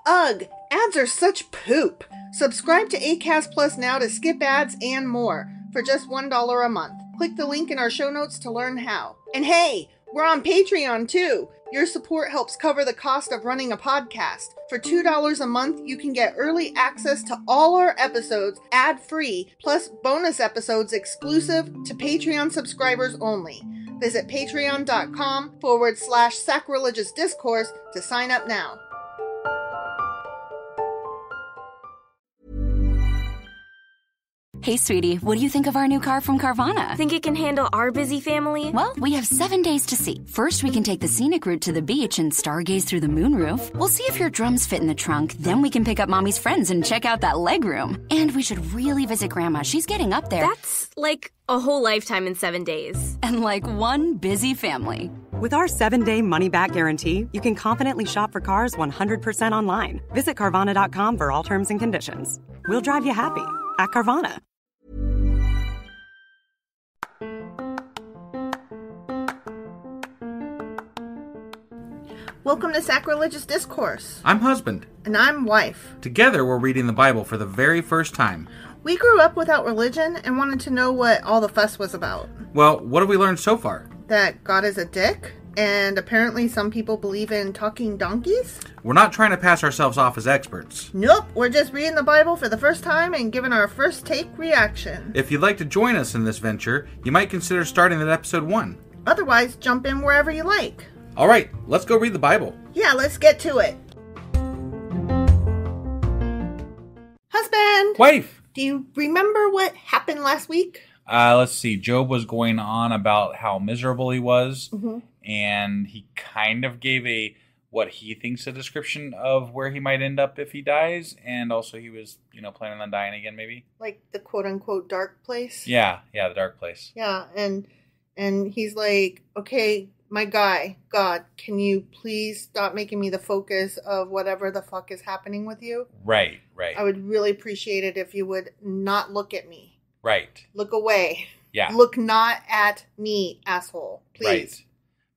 Ugh, ads are such poop. Subscribe to Acast Plus now to skip ads and more for just $1 a month. Click the link in our show notes to learn how. And hey, we're on Patreon too. Your support helps cover the cost of running a podcast. For $2 a month, you can get early access to all our episodes ad-free, plus bonus episodes exclusive to Patreon subscribers only. Visit patreon.com/sacrilegious discourse to sign up now. Hey, sweetie, what do you think of our new car from Carvana? Think it can handle our busy family? Well, we have 7 days to see. First, we can take the scenic route to the beach and stargaze through the moonroof. We'll see if your drums fit in the trunk. Then we can pick up Mommy's friends and check out that legroom. And we should really visit Grandma. She's getting up there. That's like a whole lifetime in 7 days. And like one busy family. With our 7-day money-back guarantee, you can confidently shop for cars 100% online. Visit Carvana.com for all terms and conditions. We'll drive you happy at Carvana. Welcome to Sacrilegious Discourse. I'm husband. And I'm wife. Together, we're reading the Bible for the very first time. We grew up without religion and wanted to know what all the fuss was about. Well, what have we learned so far? That God is a dick, and apparently some people believe in talking donkeys? We're not trying to pass ourselves off as experts. Nope, we're just reading the Bible for the first time and giving our first take reaction. If you'd like to join us in this venture, you might consider starting at episode 1. Otherwise, jump in wherever you like. All right, let's go read the Bible. Yeah, let's get to it. Husband! Wife! Do you remember what happened last week? Let's see. Job was going on about how miserable he was, Mm-hmm. and he kind of gave what he thinks a description of where he might end up if he dies, and also he was, planning on dying again, maybe. Like the quote-unquote dark place? Yeah, the dark place. Yeah, and he's like, okay, my guy, God, can you please stop making me the focus of whatever the fuck is happening with you? Right. I would really appreciate it if you would not look at me. Right. Look away. Yeah. Look not at me, asshole. Please. Right.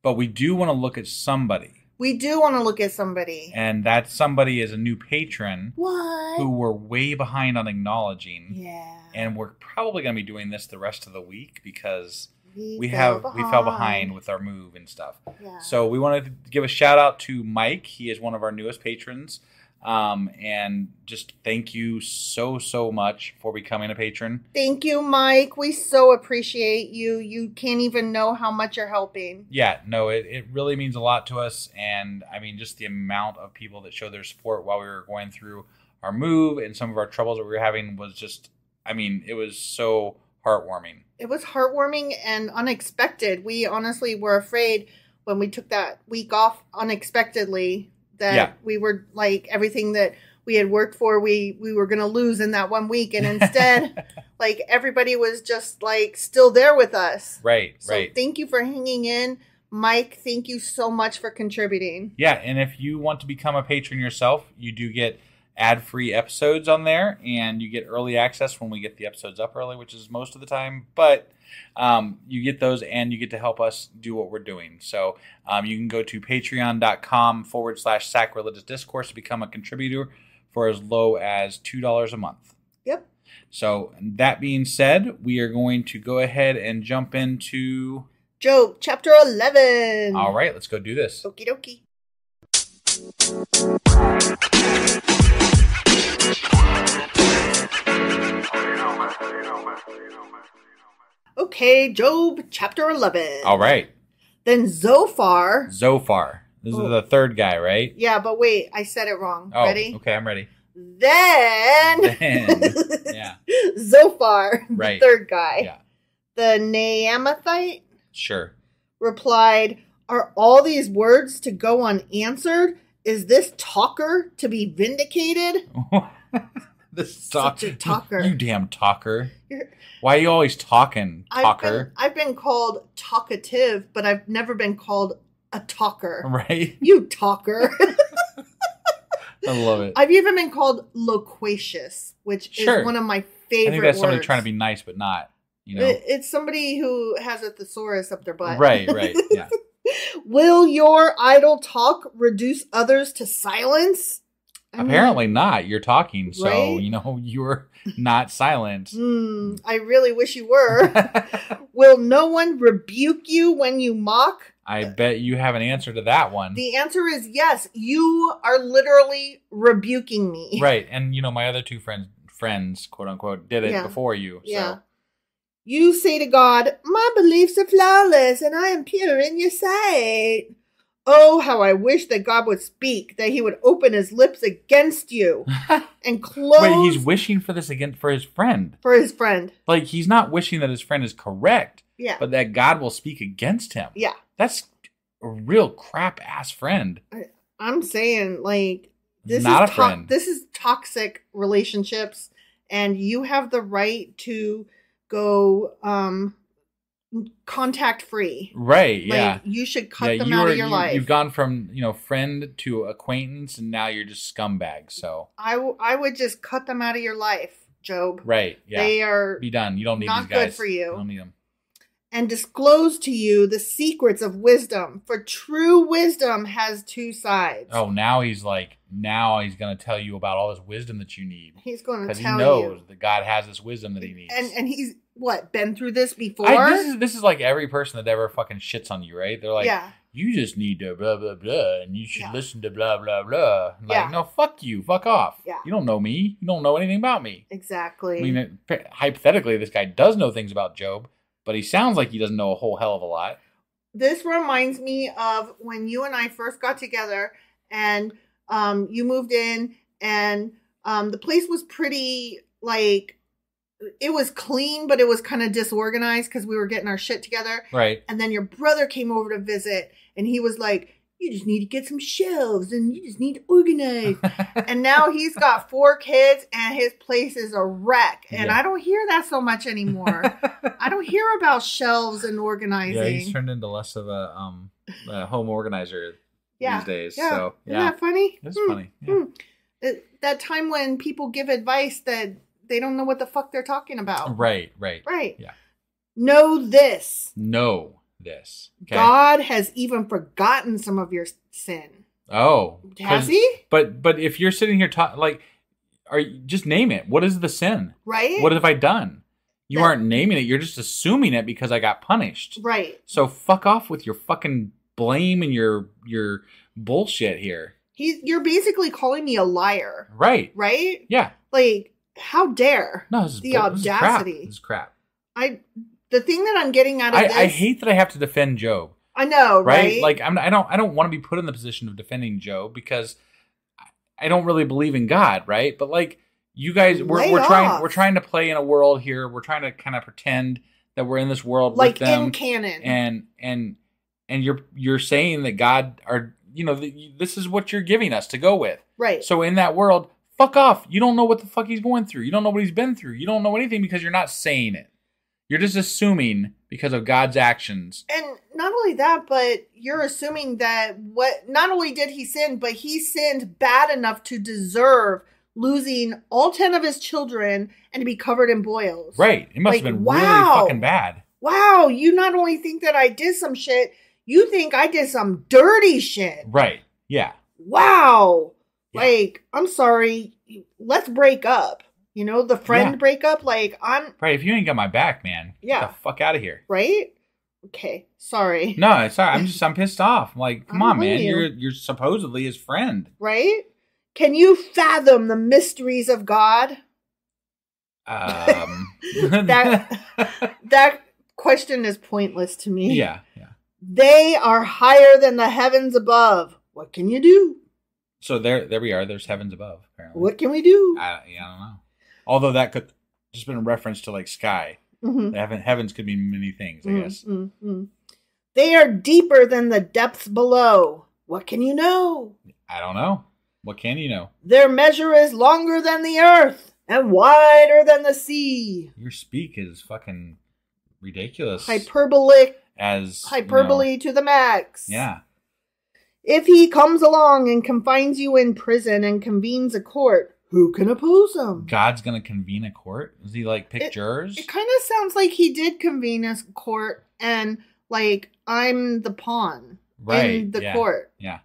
But we do want to look at somebody. We do want to look at somebody. And that somebody is a new patron. What? Who we're way behind on acknowledging. Yeah. And we're probably going to be doing this the rest of the week because we fell fell behind with our move and stuff. Yeah. So we wanted to give a shout out to Mike. He is one of our newest patrons. And just thank you so much for becoming a patron. Thank you, Mike. We so appreciate you. You can't even know how much you're helping. Yeah, no, it really means a lot to us. And I mean, just the amount of people that showed their support while we were going through our move and some of our troubles that we were having was just, it was so heartwarming. It was heartwarming and unexpected. We honestly were afraid when we took that week off unexpectedly that we were like everything that we had worked for, we were going to lose in that 1 week. And instead, like everybody was just like still there with us. Right. Thank you for hanging in. Mike, thank you so much for contributing. Yeah. And if you want to become a patron yourself, you do get ad-free episodes on there, and you get early access when we get the episodes up early, which is most of the time, but you get those and you get to help us do what we're doing. So you can go to patreon.com/sacrilegious discourse to become a contributor for as low as $2 a month. Yep. So that being said, we are going to go ahead and jump into Job chapter 11. All right, let's go do this. Okie dokie. Okay, Job chapter 11. All right. Then Zophar. This is the third guy, right? Yeah, but wait, I said it wrong. Oh, ready? Okay, I'm ready. Then yeah. Zophar, right. the third guy, yeah. The Naamathite, sure, replied, "Are all these words to go unanswered? Is this talker to be vindicated?" Such a talker. You damn talker. Why are you always talking, talker? I've been called talkative, but I've never been called a talker. Right? You talker. I love it. I've even been called loquacious, which is one of my favorite words. I think that's somebody trying to be nice, but not, It's somebody who has a thesaurus up their butt. Right, yeah. Will your idle talk reduce others to silence? Apparently not. You're talking, so, right? You're not silent. I really wish you were. Will no one rebuke you when you mock? I bet you have an answer to that one. The answer is yes. You are literally rebuking me. Right. And, my other two friends, quote unquote, did it before you. Yeah. So. You say to God, my beliefs are flawless and I am pure in your sight. Oh, how I wish that God would speak, that he would open his lips against you and close. Wait, he's wishing for this again for his friend. For his friend. Like, he's not wishing that his friend is correct. Yeah. But that God will speak against him. Yeah. That's a real crap-ass friend. I'm saying, this not is a friend. This is toxic relationships, and you have the right to go contact free. Right, yeah. You should cut them out of your life. You've gone from, friend to acquaintance, and now you're just scumbag, so. I would just cut them out of your life, Job. Right, yeah. They are be done. You don't need not these guys. good for you. You don't need them. And disclose to you the secrets of wisdom, for true wisdom has two sides. Oh, now he's going to tell you about all this wisdom that you need. He's going to tell you. Because he knows that God has this wisdom that he needs. And he's, been through this before? This is like every person that ever fucking shits on you, right? They're like, you just need to blah, blah, blah, and you should listen to blah, blah, blah. Like, no, fuck you. Fuck off. Yeah. You don't know me. You don't know anything about me. Exactly. I mean, hypothetically, this guy does know things about Job, but he sounds like he doesn't know a whole hell of a lot. This reminds me of when you and I first got together, and you moved in, and the place was pretty, it was clean, but it was kind of disorganized because we were getting our shit together. Right. And then your brother came over to visit, and he was like, you just need to get some shelves, and you just need to organize. And now he's got 4 kids, and his place is a wreck. And I don't hear that so much anymore. I don't hear about shelves and organizing. Yeah, he's turned into less of a home organizer these days. Yeah. So, Isn't that funny? It's funny. Yeah. That time when people give advice that they don't know what the fuck they're talking about. Right. Yeah. Know this. Okay? God has even forgotten some of your sin. Oh. Has he? But if you're sitting here just name it. What is the sin? Right. What have I done? You aren't naming it. You're just assuming it because I got punished. Right. So fuck off with your fucking blame and your bullshit here. You're basically calling me a liar. Right. Right? Yeah. How dare? No, this is the audacity. This is crap. The thing that I'm getting out of this, I hate that I have to defend Job. I know, right? I don't want to be put in the position of defending Job because I don't really believe in God, right? But you guys, we're trying to play in a world here. We're trying to kind of pretend that we're in this world with them, in canon, and you're saying that God are this is what you're giving us to go with, right? So in that world, fuck off. You don't know what the fuck he's going through. You don't know what he's been through. You don't know anything because you're not saying it. You're just assuming because of God's actions. And not only that, but you're assuming that not only did he sin, but he sinned bad enough to deserve losing all 10 of his children and to be covered in boils. Right. It must have been really fucking bad. Wow. You not only think that I did some shit, you think I did some dirty shit. Right. Yeah. Wow. Yeah. I'm sorry. Let's break up. The friend breakup, I'm... Right, if you ain't got my back, man, get the fuck out of here. Right? Okay, sorry. No, it's all right. I'm pissed off. I'm like, come on, man. You're supposedly his friend. Right? Can you fathom the mysteries of God? That question is pointless to me. Yeah. They are higher than the heavens above. What can you do? So there we are. There's heavens above, apparently. What can we do? I don't know. Although that could just been a reference to sky. Mm-hmm. Heavens could mean many things, I guess. Mm-hmm. They are deeper than the depths below. What can you know? I don't know. What can you know? Their measure is longer than the earth and wider than the sea. Your speak is fucking ridiculous. Hyperbole to the max. Yeah. If he comes along and confines you in prison and convenes a court, who can oppose him? God's going to convene a court? Does he pick jurors? It kind of sounds like he did convene a court and I'm the pawn in the court. Yeah.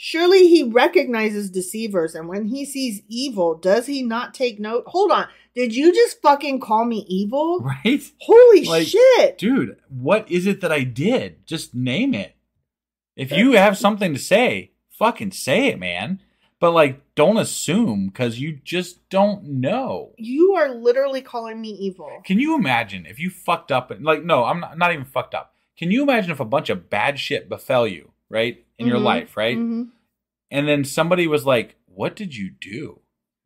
Surely he recognizes deceivers, and when he sees evil, does he not take note? Hold on. Did you just fucking call me evil? Right? Holy shit. Dude, what is it that I did? Just name it. If you have something to say, fucking say it, man. But, like, don't assume, because you just don't know. You are literally calling me evil. Can you imagine if you fucked up? Like, no, I'm not even fucked up. Can you imagine if a bunch of bad shit befell you, right, in your life, right? Mm-hmm. And then somebody was like, what did you do?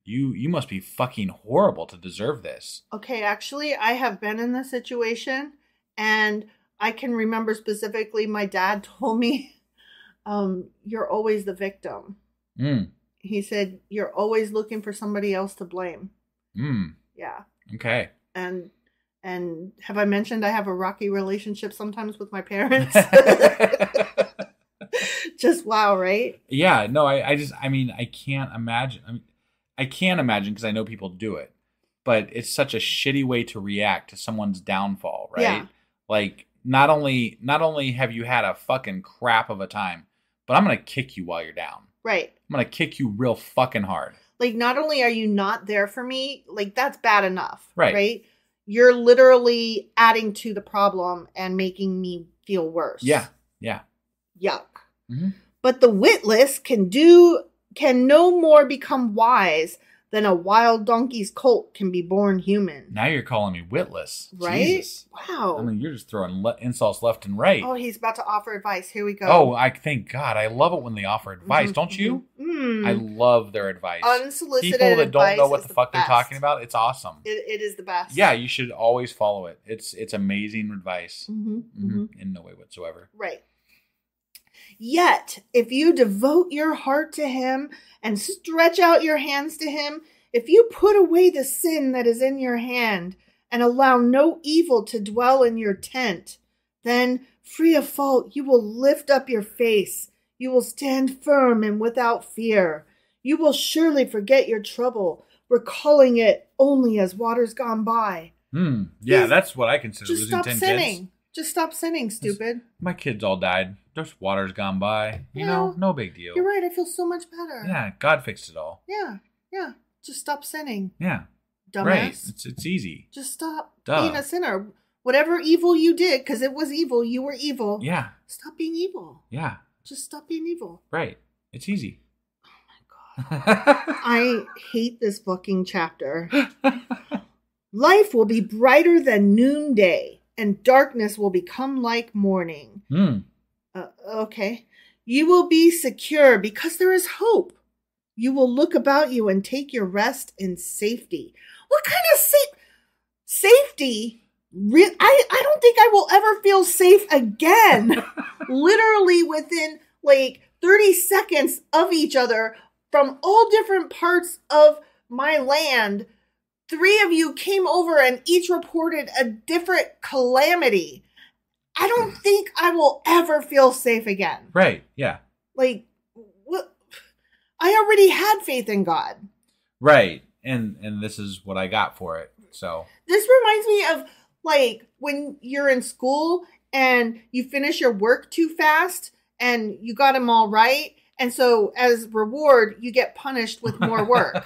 You must be fucking horrible to deserve this. Okay, actually, I have been in this situation, and I can remember specifically my dad told me, you're always the victim. He said, you're always looking for somebody else to blame. Yeah. Okay. And have I mentioned I have a rocky relationship sometimes with my parents? Just wow, right? Yeah, no, I can't imagine. I can't imagine because I know people do it, but it's such a shitty way to react to someone's downfall, right? Yeah. Like, not only have you had a fucking crap of a time, but I'm going to kick you while you're down. Right. I'm going to kick you real fucking hard. Like, not only are you not there for me, like, that's bad enough. Right. You're literally adding to the problem and making me feel worse. Yeah. Yuck. Mm-hmm. But the witless can no more become wise than a wild donkey's colt can be born human. Now you're calling me witless. Right? Jesus. Wow. I mean, you're just throwing insults left and right. Oh, he's about to offer advice. Here we go. Oh, thank God. I love it when they offer advice, don't you? I love their advice. Unsolicited people that advice don't know what the fuck best. they're talking about, it's awesome. It is the best. Yeah, you should always follow it. It's amazing advice. In no way whatsoever. Right. Yet, if you devote your heart to him and stretch out your hands to him, if you put away the sin that is in your hand and allow no evil to dwell in your tent, then, free of fault, you will lift up your face. You will stand firm and without fear. You will surely forget your trouble, recalling it only as waters gone by. Yeah, that's what I consider just losing 10 sinning. kids. Just stop sinning, stupid. My kids all died. There's water's gone by. You know, no big deal. You're right. I feel so much better. Yeah, God fixed it all. Yeah. Just stop sinning. Yeah. Dumbass. Right. It's easy. Just stop being a sinner. Whatever evil you did, because it was evil, you were evil. Yeah. Stop being evil. Yeah. Just stop being evil. Right. It's easy. Oh my God. I hate this fucking chapter. Life will be brighter than noonday, and darkness will become like morning. Okay. You will be secure because there is hope. You will look about you and take your rest in safety. What kind of safety? I don't think I will ever feel safe again. Literally within like 30 seconds of each other from all different parts of my land, 3 of you came over and each reported a different calamity. I don't think I will ever feel safe again. Right. Yeah. Like, what? I already had faith in God. Right. And this is what I got for it. So this reminds me of like when you're in school and you finish your work too fast and you got them all right. And so as reward, you get punished with more work.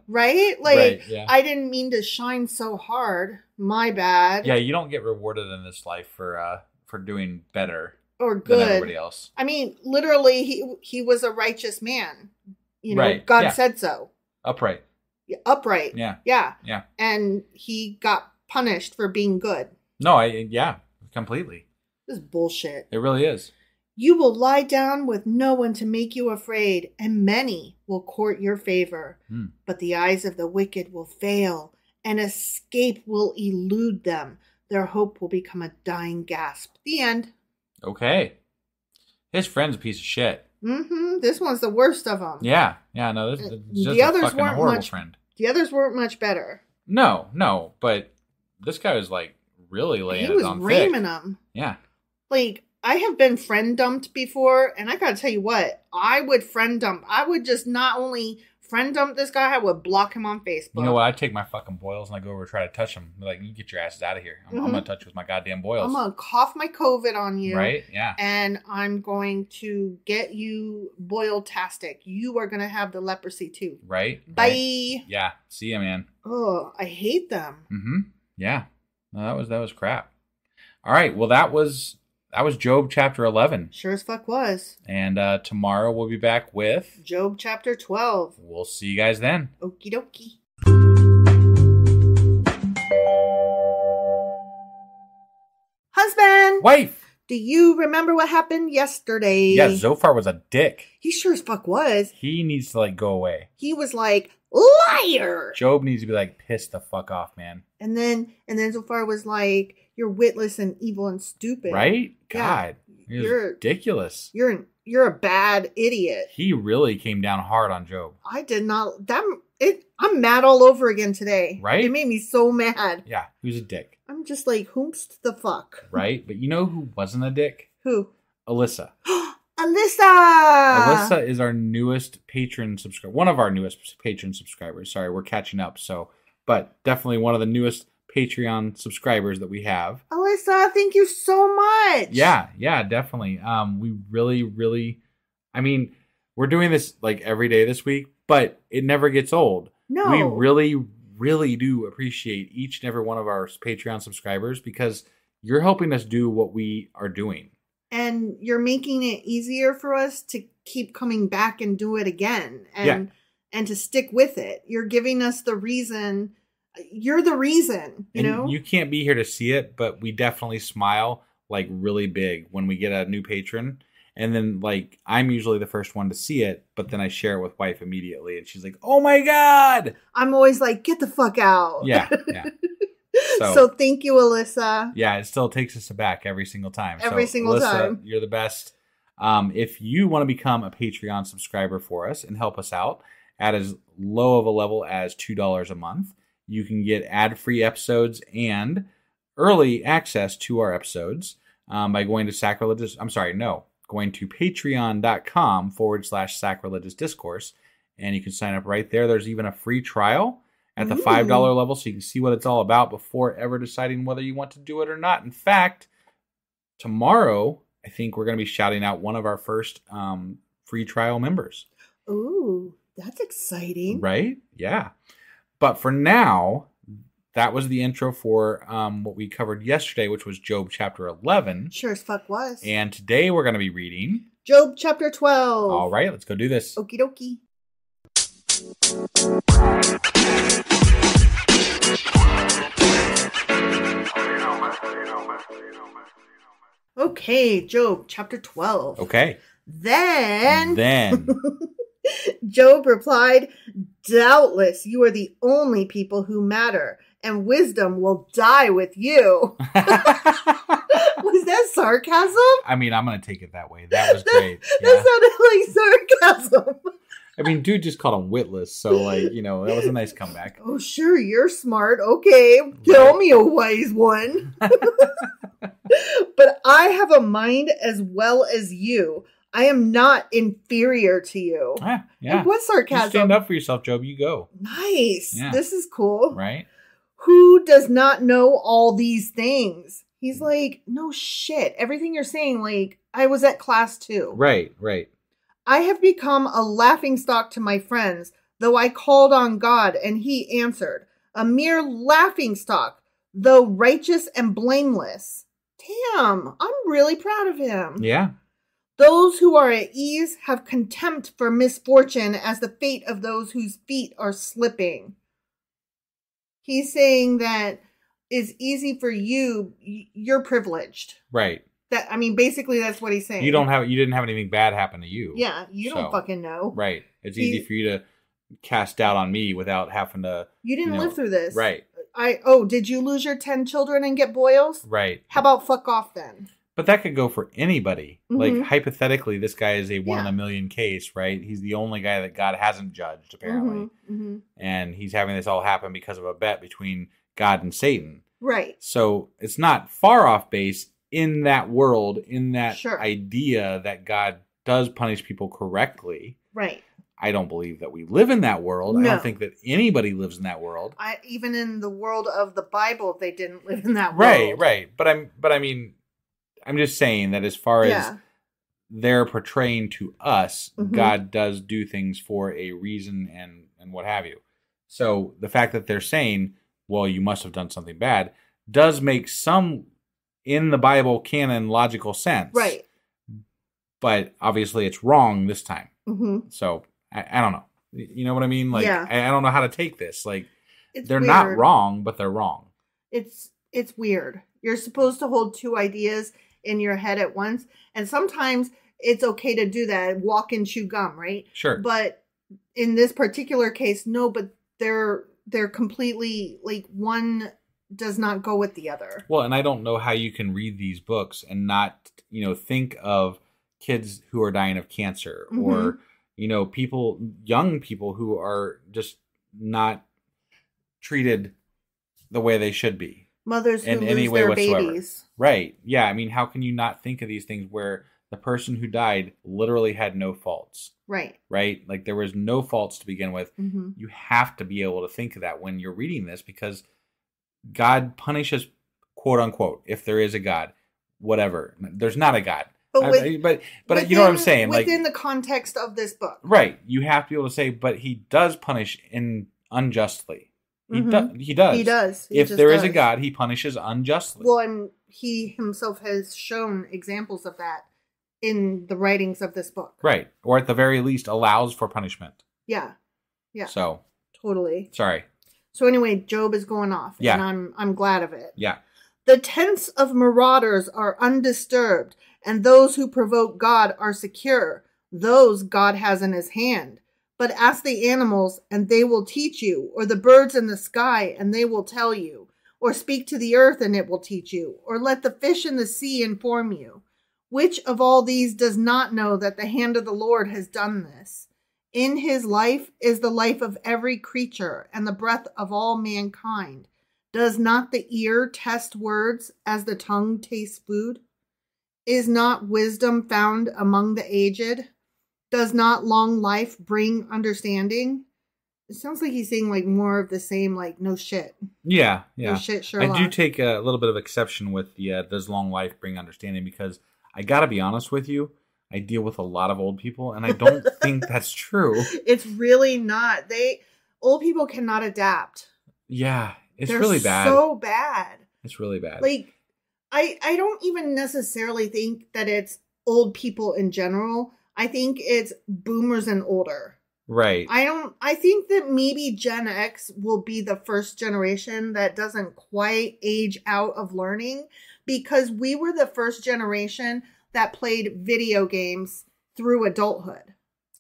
Right? Like, right, yeah. I didn't mean to shine so hard. My bad. Yeah, you don't get rewarded in this life for doing better or good than everybody else. I mean, literally, he was a righteous man. You know, right. God said so. Upright. Upright. Yeah. Yeah. And he got punished for being good. No, completely. This is bullshit. It really is. You will lie down with no one to make you afraid, and many will court your favor. But the eyes of the wicked will fail, and escape will elude them. Their hope will become a dying gasp. The end. Okay. His friend's a piece of shit. This one's the worst of them. Yeah. No, this is just the others a fucking weren't horrible much, friend. The others weren't much better. No, but this guy was like really laying it on thick. He was reaming them. Yeah. Like, I have been friend dumped before, and I gotta tell you what, I would friend dump. I would just not only friend dump this guy, I would block him on Facebook. You know what? I take my fucking boils and I go over and try to touch them. They're like, you get your asses out of here. I'm going to touch you with my goddamn boils. I'm going to cough my COVID on you. Right? Yeah. And I'm going to get you boil-tastic. You are going to have the leprosy too. Right? Bye. Right. Yeah. See ya, man. Oh, I hate them. Mm-hmm. Yeah. No, that was crap. All right. Well, that was Job chapter 11. Sure as fuck was. And tomorrow we'll be back with Job chapter 12. We'll see you guys then. Okie dokie. Husband! Wife! Do you remember what happened yesterday? Yeah, Zophar was a dick. He sure as fuck was. He needs to go away. He was like, liar! Job needs to be pissed the fuck off, man. And then Zophar was like, you're witless and evil and stupid. Right? God. Yeah, You're ridiculous. You're a bad idiot. He really came down hard on Job. I did not. I'm mad all over again today. Right? It made me so mad. Yeah, he was a dick. I'm just like, whomst the fuck? Right? But you know who wasn't a dick? Who? Alyssa. Alyssa! Alyssa is our newest patron subscriber. One of our newest patron subscribers. Sorry, we're catching up. But definitely one of the newest Patreon subscribers that we have. Alyssa, thank you so much. Yeah, definitely. We really, I mean, we're doing this every day this week, but it never gets old. No. We really do appreciate each and every one of our Patreon subscribers because you're helping us do what we are doing. And you're making it easier for us to keep coming back and do it again. And to stick with it. You're giving us the reason. You're the reason, you know? You can't be here to see it, but we definitely smile really big when we get a new patron. And then I'm usually the first one to see it, but then I share it with wife immediately. And she's like, oh my God. I'm always like, get the fuck out. Yeah. So thank you, Alyssa. Yeah, it still takes us aback every single time. Alyssa, time. You're the best. If you want to become a Patreon subscriber for us and help us out at as low of a level as $2 a month, you can get ad-free episodes and early access to our episodes by going to going to patreon.com/sacrilegious discourse. And you can sign up right there. There's even a free trial at the $5 level so you can see what it's all about before ever deciding whether you want to do it or not. In fact, tomorrow, I think we're going to be shouting out one of our first free trial members. Ooh, that's exciting. Right? Yeah. But for now, that was the intro for what we covered yesterday, which was Job chapter 11. Sure as fuck was. And today we're going to be reading Job chapter 12. All right, let's go do this. Okie dokie. Okay, Job chapter 12. Okay. Then Job replied, doubtless you are the only people who matter, and wisdom will die with you. Was that sarcasm? I mean, I'm going to take it that way. That was great. That sounded like sarcasm. I mean, dude just called him witless, so that was a nice comeback. Oh, sure, you're smart. Okay, tell me a wise one. But I have a mind as well as you. I am not inferior to you. Yeah. Like, what sarcasm? You stand up for yourself, Job. You go. Nice. Yeah. This is cool. Right? Who does not know all these things? He's like, no shit. Everything you're saying, I was at class too. Right. I have become a laughingstock to my friends, though I called on God and he answered. A mere laughingstock, though righteous and blameless. Damn, I'm really proud of him. Yeah. Those who are at ease have contempt for misfortune as the fate of those whose feet are slipping. He's saying that it's easy for you. You're privileged. Right. Basically that's what he's saying. You didn't have anything bad happen to you. Yeah, you don't fucking know. Right. It's easy for you to cast doubt on me without having to. You didn't live through this. Right. Did you lose your 10 children and get boils? Right. How about fuck off then? But that could go for anybody. Mm-hmm. Hypothetically, this guy is a 1 in a million case, right? He's the only guy that God hasn't judged, apparently. Mm-hmm. And he's having this all happen because of a bet between God and Satan. Right. So it's not far off base in that world, in that Sure. idea that God does punish people correctly. Right. I don't believe that we live in that world. No. I don't think that anybody lives in that world. Even in the world of the Bible, they didn't live in that world. Right. But I mean, I'm just saying that as far as they're portraying to us, God does do things for a reason and what have you. So the fact that they're saying, well, you must have done something bad, does make some in the Bible canon logical sense. Right. But obviously it's wrong this time. So I don't know. You know what I mean? Like, I don't know how to take this. Like, they're weird. Not wrong, but they're wrong. It's weird. You're supposed to hold two ideas in your head at once. And sometimes it's okay to do that. Walk and chew gum, right? Sure. But in this particular case, no, but they're completely, like, one does not go with the other. Well, and I don't know how you can read these books and not, think of kids who are dying of cancer or, young people who are just not treated the way they should be. Mothers who lose their babies. Right. Yeah. I mean, how can you not think of these things where the person who died literally had no faults? Right. Right? Like, there was no faults to begin with. You have to be able to think of that when you're reading this, because God punishes, quote unquote, if there is a God, whatever. There's not a God. But within, you know what I'm saying? Within the context of this book. Right. You have to be able to say, but he does punish unjustly. He does. He does. If there is a God, he punishes unjustly. Well, and he himself has shown examples of that in the writings of this book. Right. Or at the very least allows for punishment. Yeah. Yeah. So. Totally. Sorry. So anyway, Job is going off. Yeah. And I'm glad of it. Yeah. The tents of marauders are undisturbed, and those who provoke God are secure. Those God has in his hand. But ask the animals, and they will teach you, or the birds in the sky, and they will tell you, or speak to the earth, and it will teach you, or let the fish in the sea inform you. Which of all these does not know that the hand of the Lord has done this? In his life is the life of every creature, and the breath of all mankind. Does not the ear test words as the tongue tastes food? Is not wisdom found among the aged? Does not long life bring understanding? It sounds like he's saying like more of the same, like, no shit. Yeah. No shit, Sherlock. I do take a little bit of exception with the does long life bring understanding, because I got to be honest with you, I deal with a lot of old people, and I don't think that's true. It's really not. Old people cannot adapt. Yeah, They're really bad. So bad. It's really bad. Like, I don't even necessarily think that it's old people in general. I think it's boomers and older. Right. I think that maybe Gen X will be the first generation that doesn't quite age out of learning, because we were the first generation that played video games through adulthood.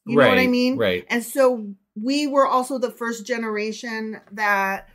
You know what I mean? Right. And so we were also the first generation that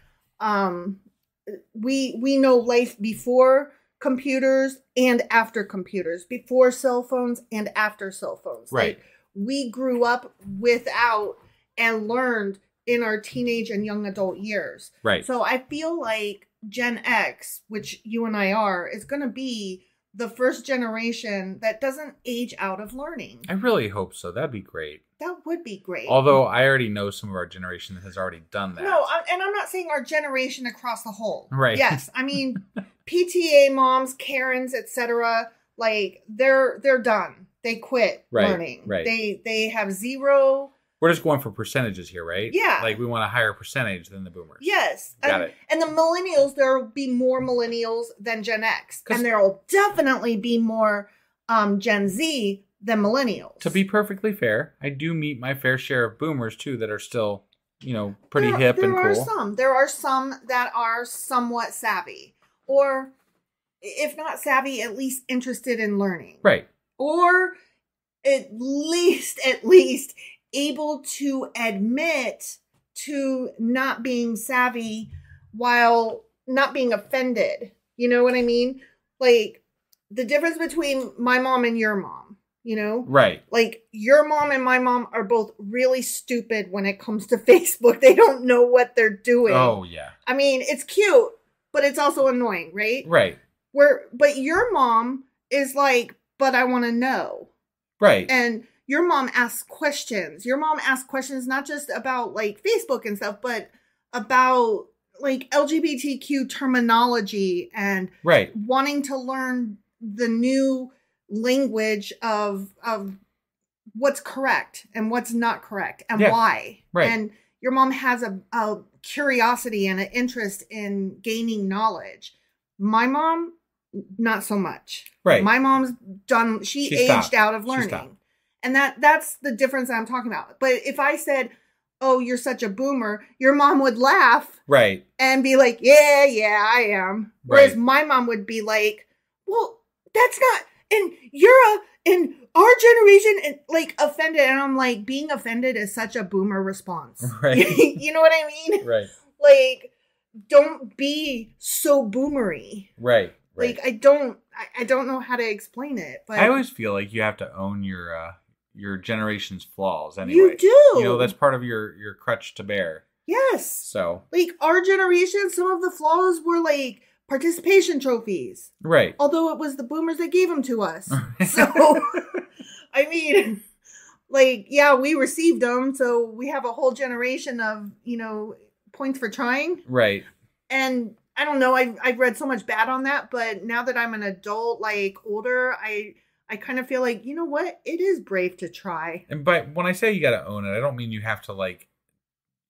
we know life before computers and after computers, before cell phones and after cell phones. Right. Like, we grew up without and learned in our teenage and young adult years. Right. So I feel like Gen X, which you and I are, is going to be the first generation that doesn't age out of learning. I really hope so. That'd be great. That would be great. Although I already know some of our generation has already done that. No, and I'm not saying our generation across the whole. Right. Yes, I mean, PTA moms, Karens, etc. Like, they're done. They quit learning. Right. They have zero. We're just going for percentages here, right? Yeah. Like, we want a higher percentage than the boomers. Yes. Got it. And the millennials, there will be more millennials than Gen X. And there will definitely be more Gen Z than millennials. To be perfectly fair, I do meet my fair share of boomers, too, that are still, pretty hip and cool. There are some that are somewhat savvy. Or, if not savvy, at least interested in learning. Right. Or at least able to admit to not being savvy while not being offended. You know what I mean? Like, the difference between my mom and your mom, Right. Like, your mom and my mom are both really stupid when it comes to Facebook. They don't know what they're doing. Oh, yeah. I mean, it's cute, but it's also annoying, right? Right. But your mom is like, but I want to know. Right. And your mom asks questions. Your mom asks questions not just about like Facebook and stuff, but about like LGBTQ terminology and wanting to learn the new language of what's correct and what's not correct and why. Right. And your mom has a curiosity and an interest in gaining knowledge. My mom, not so much. Right. My mom's done, she aged out of learning. And that's the difference I'm talking about. But if I said, oh, you're such a boomer, your mom would laugh. Right. And be like, yeah, I am. Whereas my mom would be like, well, that's not, and you're in our generation, and like offended. And I'm like, being offended is such a boomer response. Right. You know what I mean? Right. Like, don't be so boomery. Right. Like, I don't know how to explain it. But I always feel like you have to own your generation's flaws anyway. You do. You know, that's part of your crutch to bear. Yes. So. Like, our generation, some of the flaws were like participation trophies. Right. Although it was the boomers that gave them to us. So, I mean, like, yeah, we received them. So we have a whole generation of, you know, points for trying. Right. And I don't know, I've read so much bad on that, but now that I'm an adult, like older, I kind of feel like, you know what? It is brave to try. And but when I say you got to own it, I don't mean you have to like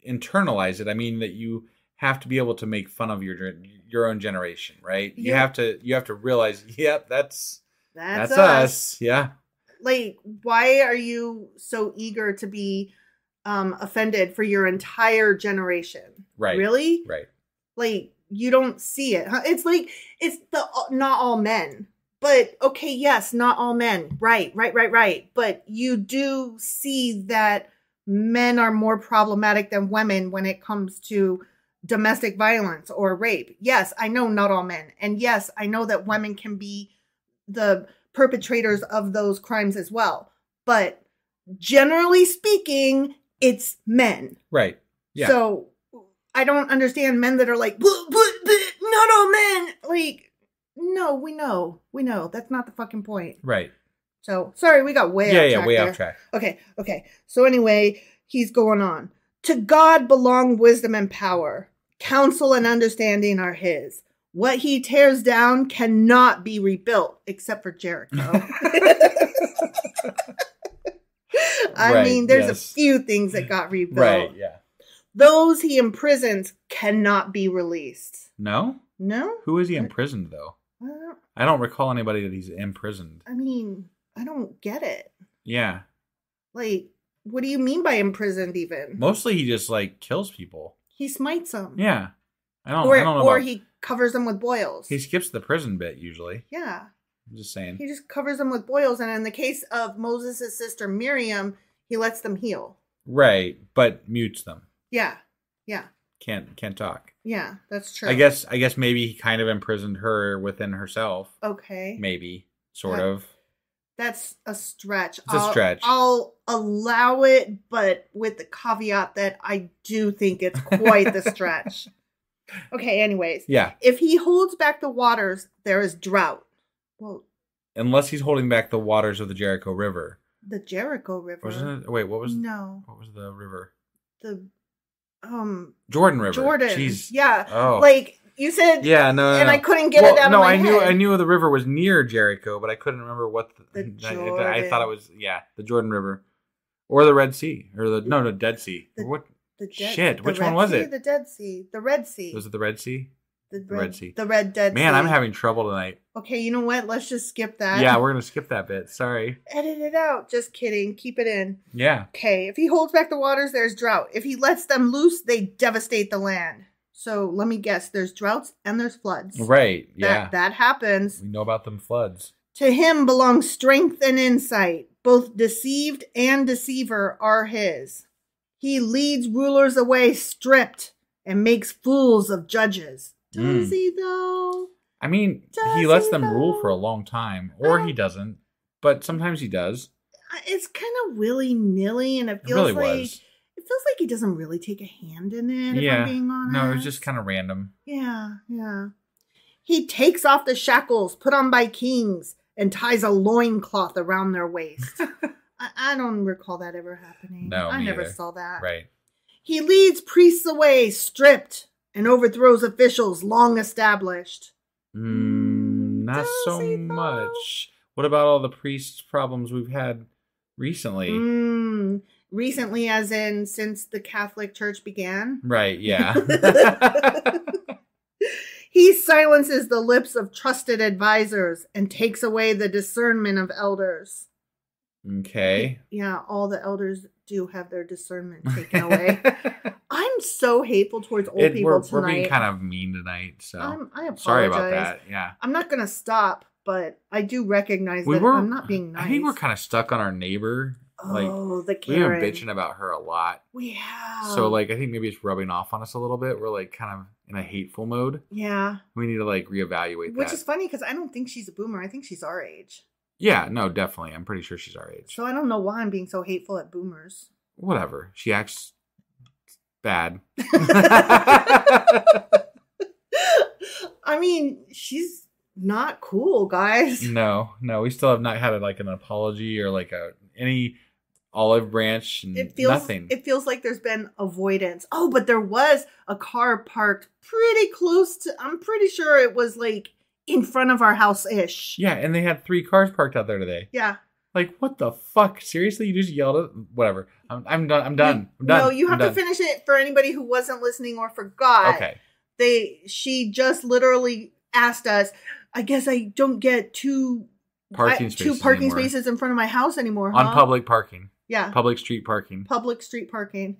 internalize it. I mean that you have to be able to make fun of your own generation, right? Yeah. You have to realize, yep, that's us. Yeah. Like, why are you so eager to be offended for your entire generation? Right. Really? Right. Like, you don't see it. Huh? It's like, it's the not all men. But, okay, yes, not all men. Right. But you do see that men are more problematic than women when it comes to domestic violence or rape. Yes, I know not all men. And yes, I know that women can be the perpetrators of those crimes as well. But generally speaking, it's men. Right. Yeah. So I don't understand men that are like, but not all men. Like, no, we know. That's not the fucking point. Right. So, sorry, we got way off track. Yeah, way off track. Okay. So anyway, he's going on. To God belong wisdom and power. Counsel and understanding are his. What he tears down cannot be rebuilt, except for Jericho. I mean, there's a few things that got rebuilt. Right, yeah. Those he imprisons cannot be released. No? No? Who is he imprisoned, though? I don't recall anybody that he's imprisoned. I mean, I don't get it. Yeah. Like, what do you mean by imprisoned even? Mostly he just, like, kills people. He smites them. Yeah. I don't know. Or he covers them with boils. He skips the prison bit, usually. Yeah. I'm just saying. He just covers them with boils. And in the case of Moses' sister Miriam, he lets them heal. Right. But mutes them. Yeah. Can't talk. Yeah, that's true. I guess maybe he kind of imprisoned her within herself. Okay. Maybe. Sort of. That's a stretch. It's a stretch. I'll allow it, but with the caveat that I do think it's quite the stretch. Okay, anyways. Yeah. If he holds back the waters, there is drought. Well, unless he's holding back the waters of the Jericho River. The Jericho River. Wasn't it? Wait, what was what was the river? The Jordan River. Jordan. Jeez. Yeah. Oh. Like you said. Yeah. No. And I couldn't get it out of my head. I knew the river was near Jericho, but I couldn't remember what the Jordan. I thought it was the Jordan River, or the Red Sea, or the Dead Sea. What? Which one was it? The Dead Sea. The Red Sea. Was it the Red Sea? The Red Sea. The Red Dead Sea. Man, I'm having trouble tonight. Okay, you know what? Let's just skip that. Yeah, we're going to skip that bit. Sorry. Edit it out. Just kidding. Keep it in. Yeah. Okay, if he holds back the waters, there's drought. If he lets them loose, they devastate the land. So let me guess. There's droughts and there's floods. Right, yeah. That happens. We know about them floods. To him belongs strength and insight. Both deceived and deceiver are his. He leads rulers away stripped and makes fools of judges. Does he, though? I mean, he lets them rule for a long time. Or he doesn't. But sometimes he does. It's kind of willy-nilly, and it feels like he doesn't really take a hand in it, if I'm being honest. No, it was just kind of random. Yeah. He takes off the shackles put on by kings and ties a loincloth around their waist. I don't recall that ever happening. No, I me never either. saw that. Right. He leads priests away, stripped, and overthrows officials long established. Not Does so he, though? much. What about all the priests problems we've had recently? Recently, as in since the Catholic Church began? Right, yeah. He silences the lips of trusted advisors and takes away the discernment of elders. Okay. Yeah, all the elders do have their discernment taken away. I'm so hateful towards old people tonight. We're being kind of mean tonight, so I apologize. Sorry about that. Yeah. I'm not going to stop, but I do recognize that I'm not being nice. I think we're kind of stuck on our neighbor. The Karen. We've been bitching about her a lot. We have. So, I think maybe it's rubbing off on us a little bit. We're, kind of in a hateful mode. Yeah. We need to, reevaluate that. Which is funny because I don't think she's a boomer. I think she's our age. Yeah, no, definitely. I'm pretty sure she's our age. So I don't know why I'm being so hateful at boomers. Whatever. She acts bad. I mean, she's not cool, guys. No. We still have not had an apology or any olive branch. And nothing. It feels like there's been avoidance. Oh, but there was a car parked pretty close to. I'm pretty sure it was in front of our house-ish. Yeah, and they had 3 cars parked out there today. Yeah. What the fuck? Seriously? You just yelled at... Whatever. I'm done. No, you have to finish it for anybody who wasn't listening or forgot. Okay. She just literally asked us, I guess I don't get two parking spaces in front of my house anymore, huh? On public parking. Yeah. Public street parking. Public street parking.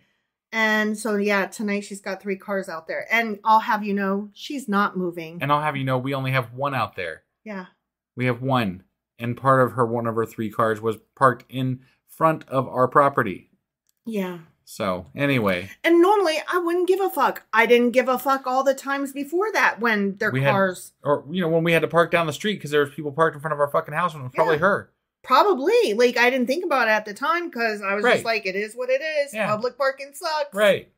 And so, yeah, tonight she's got 3 cars out there. And I'll have you know, she's not moving. And I'll have you know, we only have 1 out there. Yeah. We have 1. And part of one of her 3 cars was parked in front of our property. Yeah. So, anyway. And normally, I wouldn't give a fuck. I didn't give a fuck all the times before that when their cars... when we had to park down the street because there was people parked in front of our fucking house and it was probably her. Probably. I didn't think about it at the time because I was just it is what it is. Yeah. Public parking sucks. Right.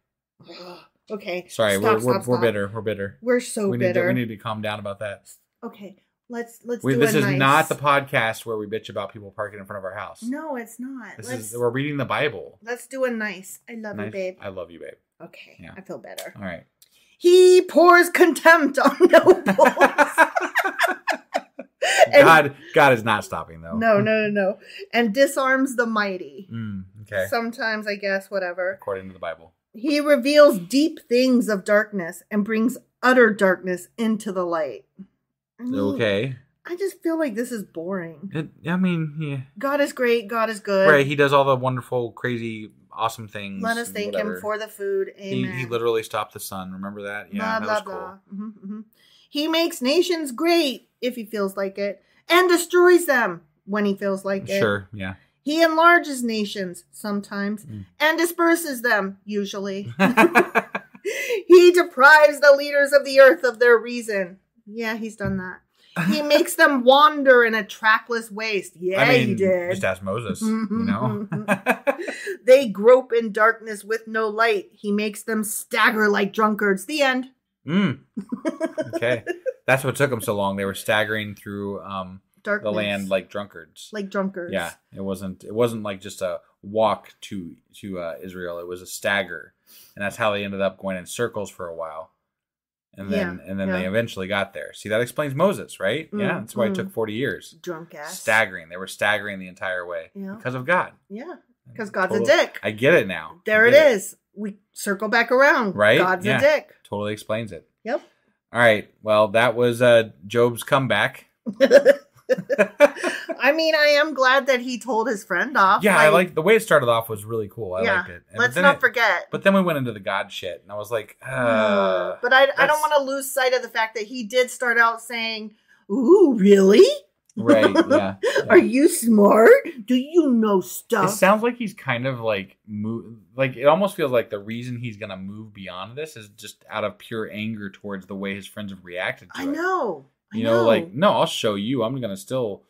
Okay. Sorry, we're bitter. We're bitter. We're so bitter. We need to calm down about that. Okay. Let's do This is not the podcast where we bitch about people parking in front of our house. No, it's not. We're reading the Bible. Let's do a nice. I love you, babe. I love you, babe. Okay. Yeah. I feel better. All right. He pours contempt on nobles. God is not stopping, though. No. And disarms the mighty. Okay. Sometimes, I guess, whatever. According to the Bible. He reveals deep things of darkness and brings utter darkness into the light. Okay. I just feel like this is boring. Yeah. God is great. God is good. Right. He does all the wonderful, crazy, awesome things. Let us thank him for the food. Amen. He literally stopped the sun. Remember that? Yeah, blah, that was blah, cool. Blah. Mm-hmm. He makes nations great if he feels like it and destroys them when he feels like it. Sure, yeah. He enlarges nations sometimes and disperses them usually. He deprives the leaders of the earth of their reason. Yeah, he's done that. He makes them wander in a trackless waste. Yeah, he did. Just ask Moses, They grope in darkness with no light. He makes them stagger like drunkards. The end. Okay. That's what took them so long. They were staggering through the land like drunkards. Like drunkards. Yeah. It wasn't like just a walk to Israel. It was a stagger. And that's how they ended up going in circles for a while. And then they eventually got there. See, that explains Moses, right? Yeah, that's why it took 40 years. Drunk ass. Staggering. They were staggering the entire way because of God. Yeah, because God's a dick. I get it now. There it is. We circle back around. Right? God's a dick. Totally explains it. Yep. All right. Well, that was Job's comeback. I mean, I am glad that he told his friend off. Yeah, I like the way it started off was really cool. I liked it. Let's not forget. But then we went into the God shit, and I was like, but I don't want to lose sight of the fact that he did start out saying, "Ooh, really? Right? Yeah. Are you smart? Do you know stuff?" It sounds like he's kind of it almost feels like the reason he's gonna move beyond this is just out of pure anger towards the way his friends have reacted to it. I know. No, I'll show you. I'm going to still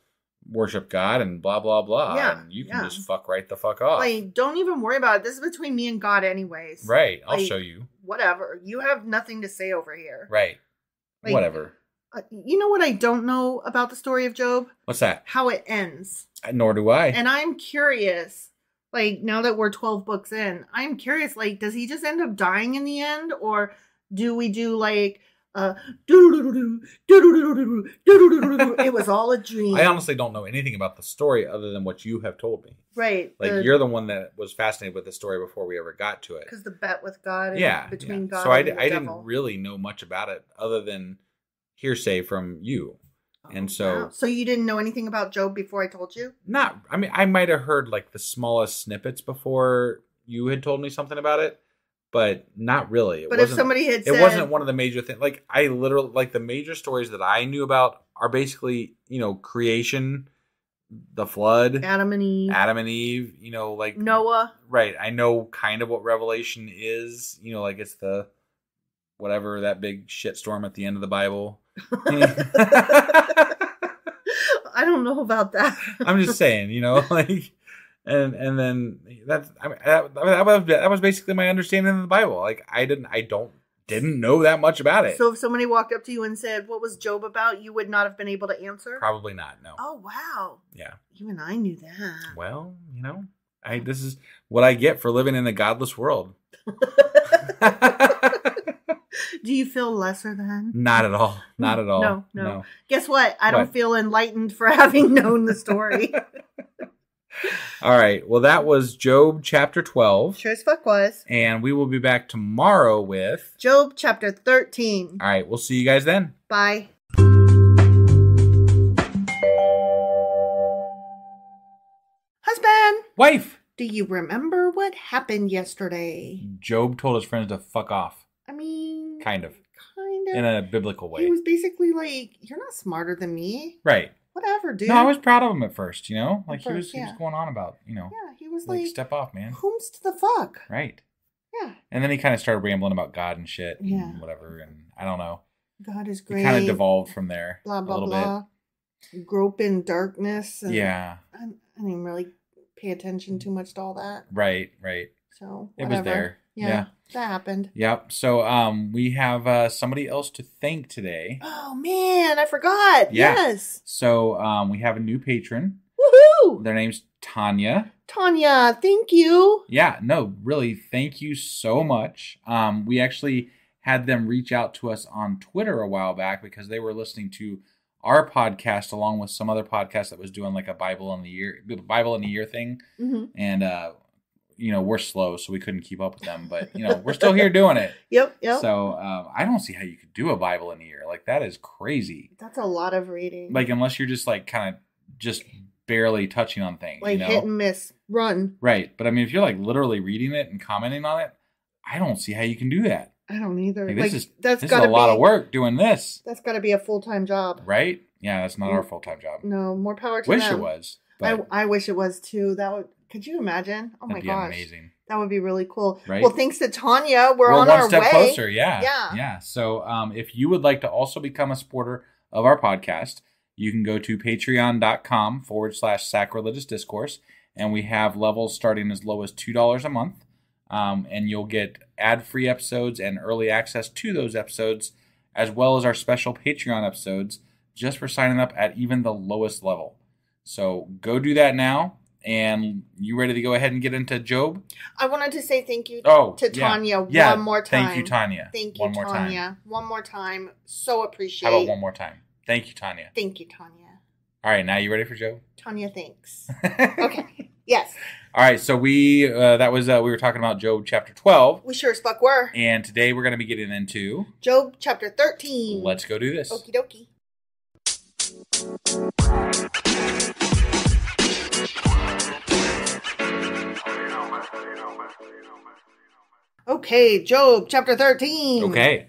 worship God and blah, blah, blah. Yeah, and you can just fuck right the fuck off. Don't even worry about it. This is between me and God anyways. Right. I'll show you. Whatever. You have nothing to say over here. Right. Whatever. You know what I don't know about the story of Job? What's that? How it ends. Nor do I. And I'm curious, like, now that we're 12 books in, I'm curious, like, does he just end up dying in the end? Or do we do, like, it was all a dream? I honestly don't know anything about the story other than what you have told me. Right. Like, you're the one that was fascinated with the story before we ever got to it. Because the bet with God and between God so and the I devil. didn't really know much about it other than hearsay from you. And so... Wow. So you didn't know anything about Job before I told you? I mean, I might have heard, like, the smallest snippets before you had told me something about it, but not really. But if somebody had said... It wasn't one of the major things. Like, I literally... Like, the major stories that I knew about are basically, creation... The flood, Adam and Eve, like Noah. Right. I know kind of what Revelation is, like it's the whatever, that big shitstorm at the end of the Bible. I don't know about that. I'm just saying, like, and then that was basically my understanding of the Bible. Like I didn't know that much about it. So if somebody walked up to you and said, "What was Job about?" you would not have been able to answer? Probably not, no. Oh, wow. Yeah. Even I knew that. Well, this is what I get for living in a godless world. Do you feel lesser than? Not at all. Not at all. No. Guess what? I don't feel enlightened for having known the story. All right. Well, that was Job chapter 12. Sure as fuck was. And we will be back tomorrow with Job chapter 13. All right. We'll see you guys then. Bye. Husband. Wife. Do you remember what happened yesterday? Job told his friends to fuck off. I mean... Kind of. In a biblical way. He was basically like, you're not smarter than me. Right. Whatever, dude. No, I was proud of him at first, Like he was going on about, Yeah, he was like step off, man. Whom's the fuck? Right. Yeah. And then he kind of started rambling about God and shit and whatever, and I don't know. God is great. It kind of devolved from there. Blah, blah, a little blah. Bit. Grope in darkness. And yeah. I didn't even really pay attention too much to all that. Right. So, whatever. It was there. Yeah. That happened. Yep. So we have somebody else to thank today. Oh, man. I forgot. Yeah. Yes. So we have a new patron. Woohoo! Their name's Tanya. Tanya, thank you. Yeah. No, really. Thank you so much. We actually had them reach out to us on Twitter a while back because they were listening to our podcast along with some other podcast that was doing like a Bible in the year thing. Mm-hmm. And, we're slow, so we couldn't keep up with them. But, we're still here doing it. Yep. So I don't see how you could do a Bible in a year. Like, that is crazy. That's a lot of reading. Like, unless you're just, like, kind of just barely touching on things. Like, hit and miss. Run. Right. But, I mean, if you're, like, literally reading it and commenting on it, I don't see how you can do that. I don't either. Like, this is a lot of work doing this. That's got to be a full-time job. Right? Yeah, that's not our full-time job. No, more power to them. Wish it was. But I wish it was, too. Could you imagine? Oh, my gosh. That'd be amazing. That would be really cool. Right? Well, thanks to Tanya, we're on one our step way. Closer. Yeah. So if you would like to also become a supporter of our podcast, you can go to patreon.com/sacrilegious discourse. And we have levels starting as low as $2 a month. And you'll get ad-free episodes and early access to those episodes, as well as our special Patreon episodes, just for signing up at even the lowest level. So go do that now. And you ready to go ahead and get into Job? I wanted to say thank you to Tanya one more time. Thank you, Tanya. Thank you, Tanya. One more time. So appreciate. How about one more time? Thank you, Tanya. Thank you, Tanya. All right, now you ready for Job? Tanya, thanks. Okay. Yes. All right, so we were talking about Job chapter 12. We sure as fuck were. And today we're going to be getting into Job chapter 13. Let's go do this. Okie dokie. Okay, Job chapter 13. Okay.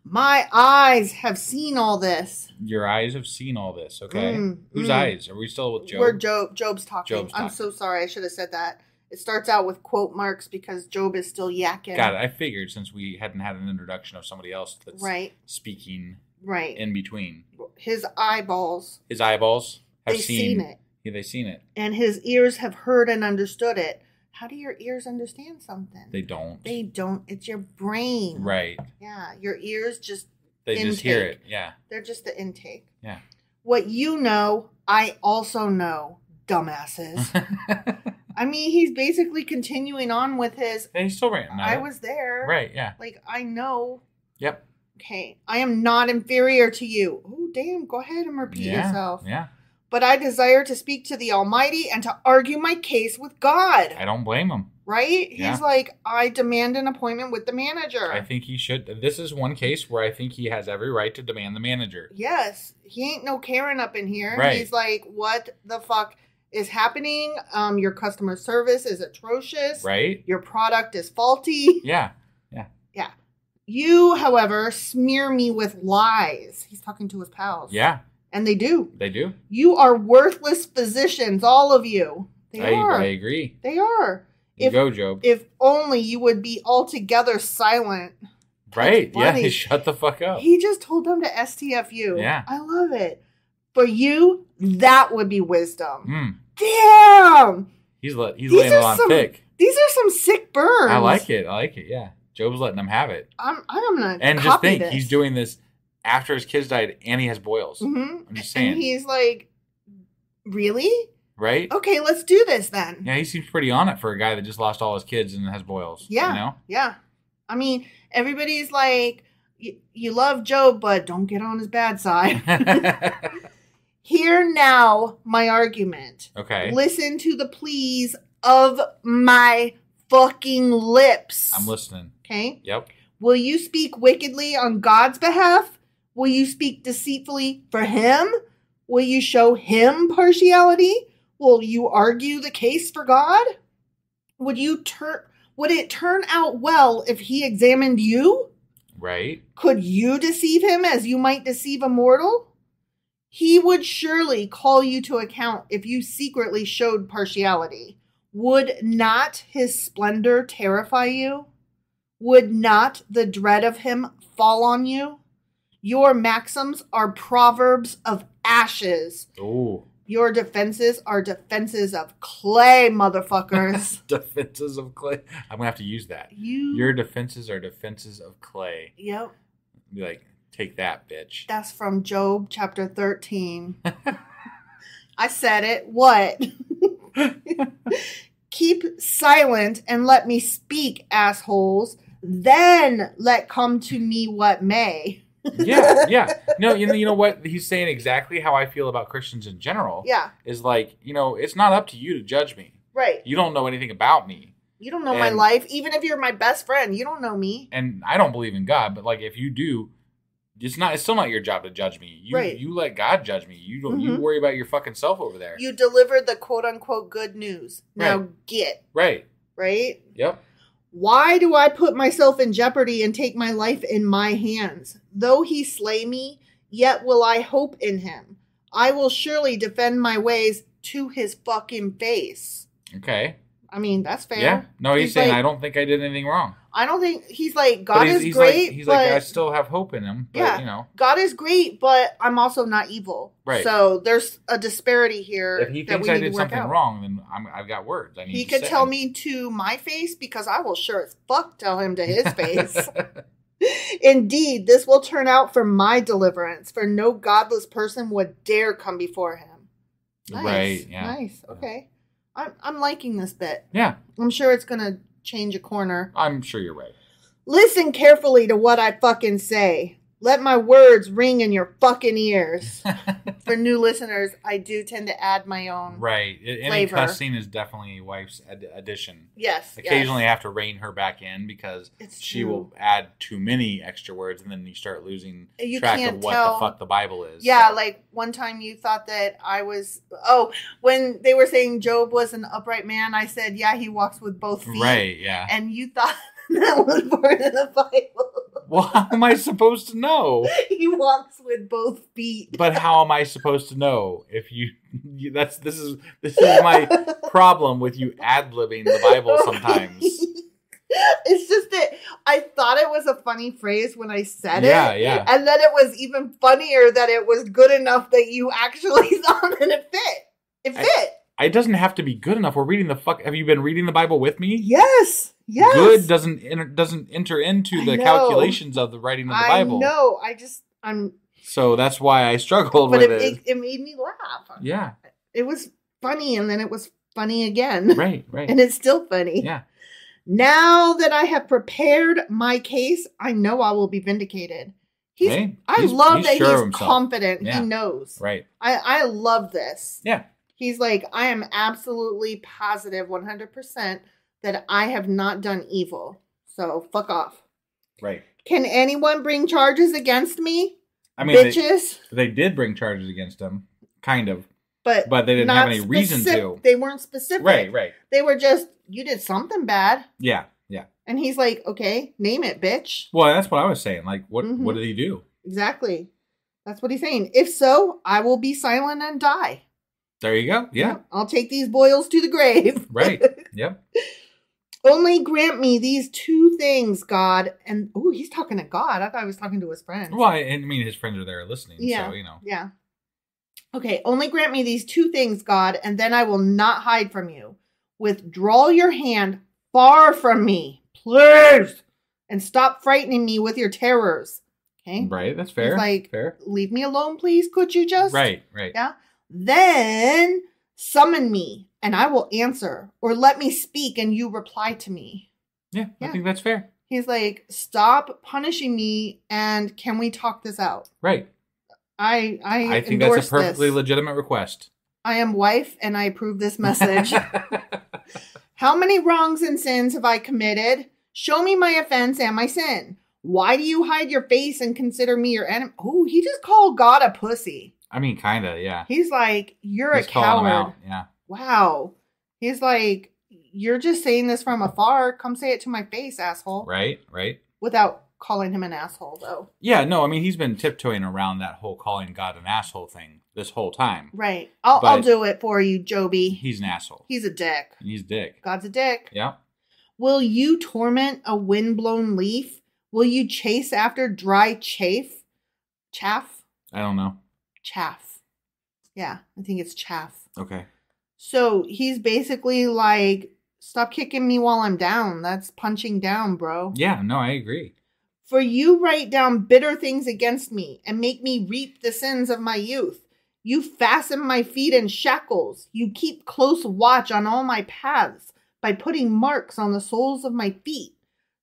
My eyes have seen all this. Your eyes have seen all this, okay? Whose eyes? Are we still with Job? We're Job's talking. I'm so sorry. I should have said that. It starts out with quote marks because Job is still yakking. Got it. I figured since we hadn't had an introduction of somebody else that's speaking in between. His eyeballs. Have seen it. Yeah, they've seen it. And his ears have heard and understood it. How do your ears understand something? They don't. They don't. It's your brain. Right. Yeah. Your ears just They just hear it. Yeah. They're just the intake. Yeah. What you know, I also know, dumbasses. I mean, he's basically continuing on with his... Yeah, he's still ranting. I was there. Right, yeah. Like, I know. Yep. Okay. I am not inferior to you. Oh, damn. Go ahead and repeat yourself. Yeah. But I desire to speak to the Almighty and to argue my case with God. I don't blame him. Right? Yeah. He's like, I demand an appointment with the manager. I think he should. This is one case where I think he has every right to demand the manager. Yes. He ain't no Karen up in here. Right. He's like, what the fuck is happening? Your customer service is atrocious. Right. Your product is faulty. Yeah. Yeah. You, however, smear me with lies. He's talking to his pals. Yeah. And they do. They do. You are worthless physicians, all of you. They are. I agree. They are. Go, Job. If only you would be altogether silent. Right. Yeah. Shut the fuck up. He just told them to STFU. Yeah. I love it. For you, that would be wisdom. Damn. He's laying it on thick. These are some sick burns. I like it. Yeah. Job's letting him have it. I'm gonna and copy just think this. He's doing this after his kids died and he has boils. Mm-hmm. I'm just saying. And he's like, really? Right? Okay, let's do this then. Yeah, he seems pretty on it for a guy that just lost all his kids and has boils. Yeah. You know? Yeah. I mean, everybody's like, you love Job, but don't get on his bad side. Hear now my argument. Okay. Listen to the pleas of my fucking lips. I'm listening. Okay? Yep. Will you speak wickedly on God's behalf? Will you speak deceitfully for him? Will you show him partiality? Will you argue the case for God? Would it turn out well if he examined you? Right. Could you deceive him as you might deceive a mortal? He would surely call you to account if you secretly showed partiality. Would not his splendor terrify you? Would not the dread of him fall on you? Your maxims are proverbs of ashes. Ooh. Your defenses are defenses of clay, motherfuckers. Defenses of clay. I'm going to have to use that. Your defenses are defenses of clay. Yep. Be like, take that, bitch. That's from Job chapter 13. I said it. What? Keep silent and let me speak, assholes. Then let come to me what may. Yeah. No, you know what? He's saying exactly how I feel about Christians in general. Yeah. Is like, it's not up to you to judge me. Right. You don't know anything about me. You don't know my life. Even if you're my best friend, you don't know me. And I don't believe in God, but like if you do, it's still not your job to judge me. You let God judge me. You don't. You worry about your fucking self over there. You delivered the quote unquote good news. Now get. Right. Right? Yep. Why do I put myself in jeopardy and take my life in my hands? Though he slay me, yet will I hope in him. I will surely defend my ways to his fucking face. Okay. I mean, that's fair. Yeah. No, he's saying, like, I don't think I did anything wrong. I don't think, he's like, God is he's great. Like, he's like, I still have hope in him. But, God is great, but I'm also not evil. Right. So there's a disparity here. If he thinks I did something wrong, then I've got words. He could tell me to my face because I will sure as fuck tell him to his face. Indeed, this will turn out for my deliverance, for no godless person would dare come before him. Nice. Right. Yeah. Nice. Okay. I'm liking this bit. Yeah. I'm sure it's going to change a corner. I'm sure you're right. Listen carefully to what I fucking say. Let my words ring in your fucking ears. For new listeners, I do tend to add my own Any flavor. cussing is definitely wife's addition. Yes. Occasionally I have to rein her back in because she will add too many extra words and then you start losing track of what the fuck the Bible is. Yeah, so. Like one time you thought that I was... Oh, when they were saying Job was an upright man, I said, yeah, he walks with both feet. Right, yeah. And you thought that was part of the Bible. Well, how am I supposed to know? He walks with both feet. But how am I supposed to know if this is my problem with you ad-libbing the Bible sometimes. It's just that I thought it was a funny phrase when I said it. Yeah. And then it was even funnier that it was good enough that you actually thought that it fit. It fit. It doesn't have to be good enough. We're reading Have you been reading the Bible with me? Yes. Yes. Good doesn't enter into the calculations of the writing of the Bible. No, So that's why I struggled with it. It made me laugh. Yeah. It was funny, and then it was funny again. Right. And it's still funny. Yeah. Now that I have prepared my case, I know I will be vindicated. I love that he's confident. Yeah. He knows. Right. I love this. Yeah. He's like, I am absolutely positive 100% that I have not done evil. So fuck off. Right. Can anyone bring charges against me? I mean, bitches. They did bring charges against him, kind of. But they didn't have any reason to. They weren't specific. Right. They were just, you did something bad. Yeah. And he's like, okay, name it, bitch. Well, that's what I was saying. Like, what did he do? Exactly. That's what he's saying. If so, I will be silent and die. There you go. Yeah. I'll take these boils to the grave. Right. Yep. Only grant me these two things, God. And, he's talking to God. I thought he was talking to his friends. Well, I mean, his friends are there listening. Yeah. So, you know. Yeah. Okay. Only grant me these two things, God, and then I will not hide from you. Withdraw your hand far from me, please, and stop frightening me with your terrors. Okay. Right. That's fair. He's like, fair. Leave me alone, please. Could you just? Right. Yeah. Then summon me and I will answer, or let me speak and you reply to me. Yeah. I think that's fair. He's like, stop punishing me and can we talk this out? Right. I think that's a perfectly legitimate request. I am wife and I approve this message. How many wrongs and sins have I committed? Show me my offense and my sin. Why do you hide your face and consider me your enemy? Oh, he just called God a pussy. I mean, kind of, yeah. He's like, you're a coward. Him out. Yeah. Wow. He's like, you're just saying this from afar. Come say it to my face, asshole. Right. Without calling him an asshole, though. Yeah, no, I mean, he's been tiptoeing around that whole calling God an asshole thing this whole time. Right. I'll do it for you, Joby. He's an asshole. He's a dick. He's a dick. God's a dick. Yeah. Will you torment a windblown leaf? Will you chase after dry chaff? Chaff? I don't know. Chaff. Yeah, I think it's chaff. Okay. So he's basically like, stop kicking me while I'm down. That's punching down, bro. Yeah, no, I agree. For you write down bitter things against me and make me reap the sins of my youth. You fasten my feet in shackles. You keep close watch on all my paths by putting marks on the soles of my feet.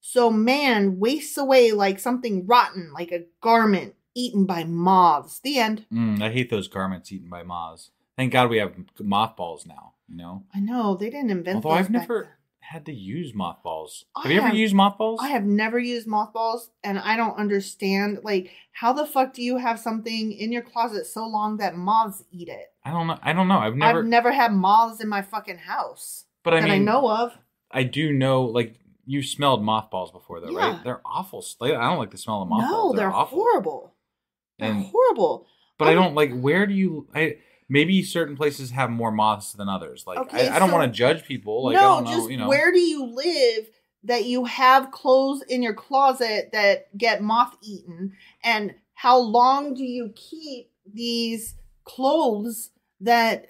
So man wastes away like something rotten, like a garment eaten by moths. The end. I hate those garments eaten by moths. Thank God we have mothballs now, you know? I know. They didn't invent those. Although I've never had to use mothballs. Have you ever used mothballs? I have never used mothballs, and I don't understand. Like, how the fuck do you have something in your closet so long that moths eat it? I don't know. I've never had moths in my fucking house. But I mean, I know of. I do know, like, you've smelled mothballs before, though, right? They're awful. I don't like the smell of mothballs. No, they're awful. Horrible. They're horrible. But I don't like. Where do you? Maybe certain places have more moths than others. Like, okay, I don't want to judge people. Like, no, I don't know, just where do you live that you have clothes in your closet that get moth eaten? And how long do you keep these clothes that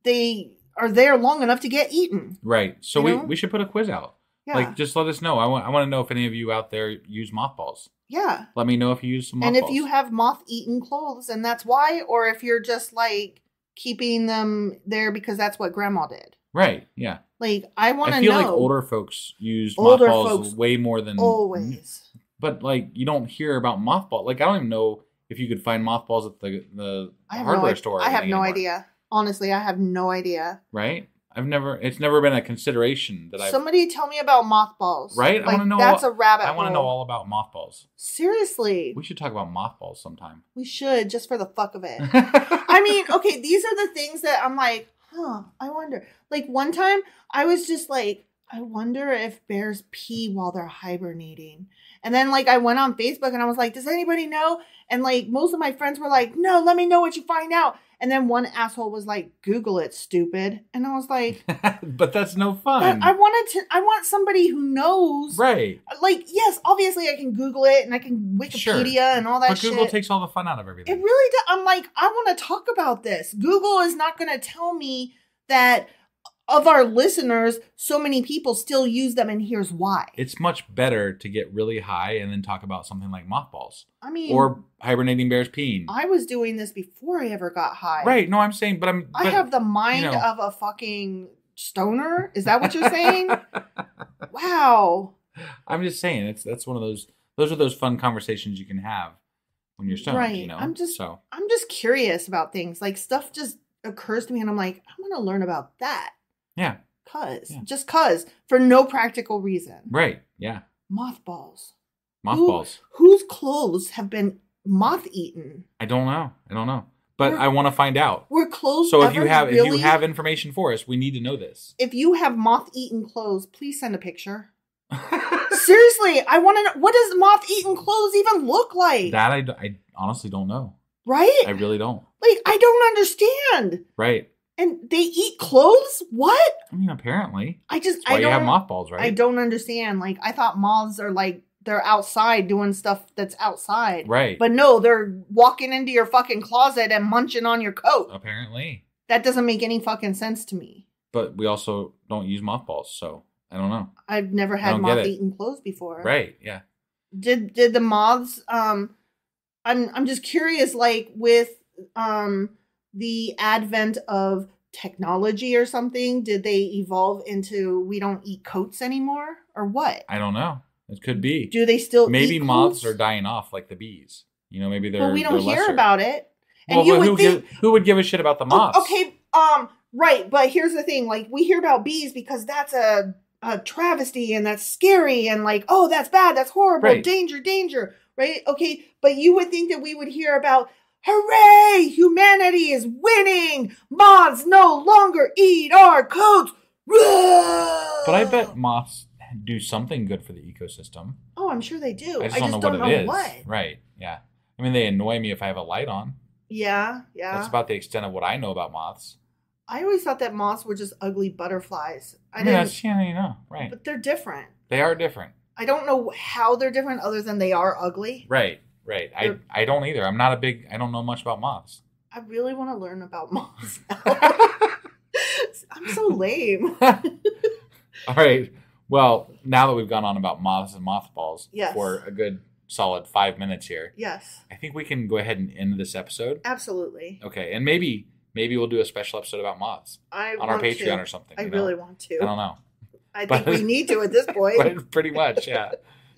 they are there long enough to get eaten? Right. So we should put a quiz out. Yeah. Like, just let us know. I want to know if any of you out there use mothballs. Yeah. Let me know if you use some mothballs. And if you have moth-eaten clothes, and that's why, or if you're just, like, keeping them there because that's what grandma did. Right, yeah. Like, I want to know. I feel like older folks use mothballs way more than... Always. But, like, you don't hear about mothballs. Like, I don't even know if you could find mothballs at the hardware store. I have no idea. Honestly, I have no idea. Right? It's never been a consideration that Somebody tell me about mothballs. Right? Like, I want to know. That's a rabbit hole. I want to know all about mothballs. Seriously. We should talk about mothballs sometime. We should, just for the fuck of it. I mean, okay, these are the things that I'm like, I wonder. Like, one time, I was just like, I wonder if bears pee while they're hibernating. And then, like, I went on Facebook and I was like, does anybody know? And, like, most of my friends were like, no, let me know what you find out. And then one asshole was like, Google it, stupid. And I was like... But that's no fun. I want somebody who knows. Right. Like, yes, obviously I can Google it and I can Wikipedia and all that shit. But Google takes all the fun out of everything. It really does. I'm like, I want to talk about this. Google is not going to tell me that of our listeners, so many people still use them, and here's why. It's much better to get really high and then talk about something like mothballs. I mean, or hibernating bears peeing. I was doing this before I ever got high. Right. No, I'm saying, I have the mind of a fucking stoner. Is that what you're saying? Wow. I'm just saying, those are those fun conversations you can have when you're stoned, right. I'm just curious about things. Like, stuff just occurs to me, and I'm like, I'm going to learn about that. Yeah. Just cause, for no practical reason. Right. Yeah. Mothballs. Whose clothes have been moth-eaten? I don't know. But I want to find out. Were clothes So if you have information for us, we need to know this. If you have moth-eaten clothes, please send a picture. Seriously, I want to know, what does moth-eaten clothes even look like? That I honestly don't know. Right? I really don't. Like, I don't understand. Right. And they eat clothes? What? I mean, apparently. That's why you have mothballs, right? I don't understand. Like, I thought moths are like, they're outside doing stuff that's outside. Right. But no, they're walking into your fucking closet and munching on your coat. Apparently. That doesn't make any fucking sense to me. But we also don't use mothballs, so I don't know. I've never had moth-eaten clothes before. Right, yeah. Did the moths, I'm just curious, like, with the advent of technology or something, did they evolve into we don't eat coats anymore, or what? I don't know. It could be. Do they still maybe eat moths coats? are dying off like the bees? Maybe they're. Well, we don't hear lesser. about it. And well, who would give a shit about the moths? Okay, right. But here's the thing: like, we hear about bees because that's a travesty and that's scary and like, oh, that's bad, that's horrible, right. danger, right? Okay, but you would think that we would hear about, hooray, humanity is winning, moths no longer eat our coats. But I bet moths do something good for the ecosystem. Oh, I'm sure they do. I just don't know what it is. Right, yeah. I mean, they annoy me if I have a light on. Yeah. That's about the extent of what I know about moths. I always thought that moths were just ugly butterflies. Right. But they're different. They are different. I don't know how they're different other than they are ugly. Right. I don't either. I don't know much about moths. I really want to learn about moths now. I'm so lame. All right. Well, now that we've gone on about moths and mothballs for a good solid 5 minutes here. Yes. I think we can go ahead and end this episode. Absolutely. Okay. And maybe we'll do a special episode about moths on our Patreon or something. I really want to. I don't know. I think we need to at this point. But pretty much, yeah.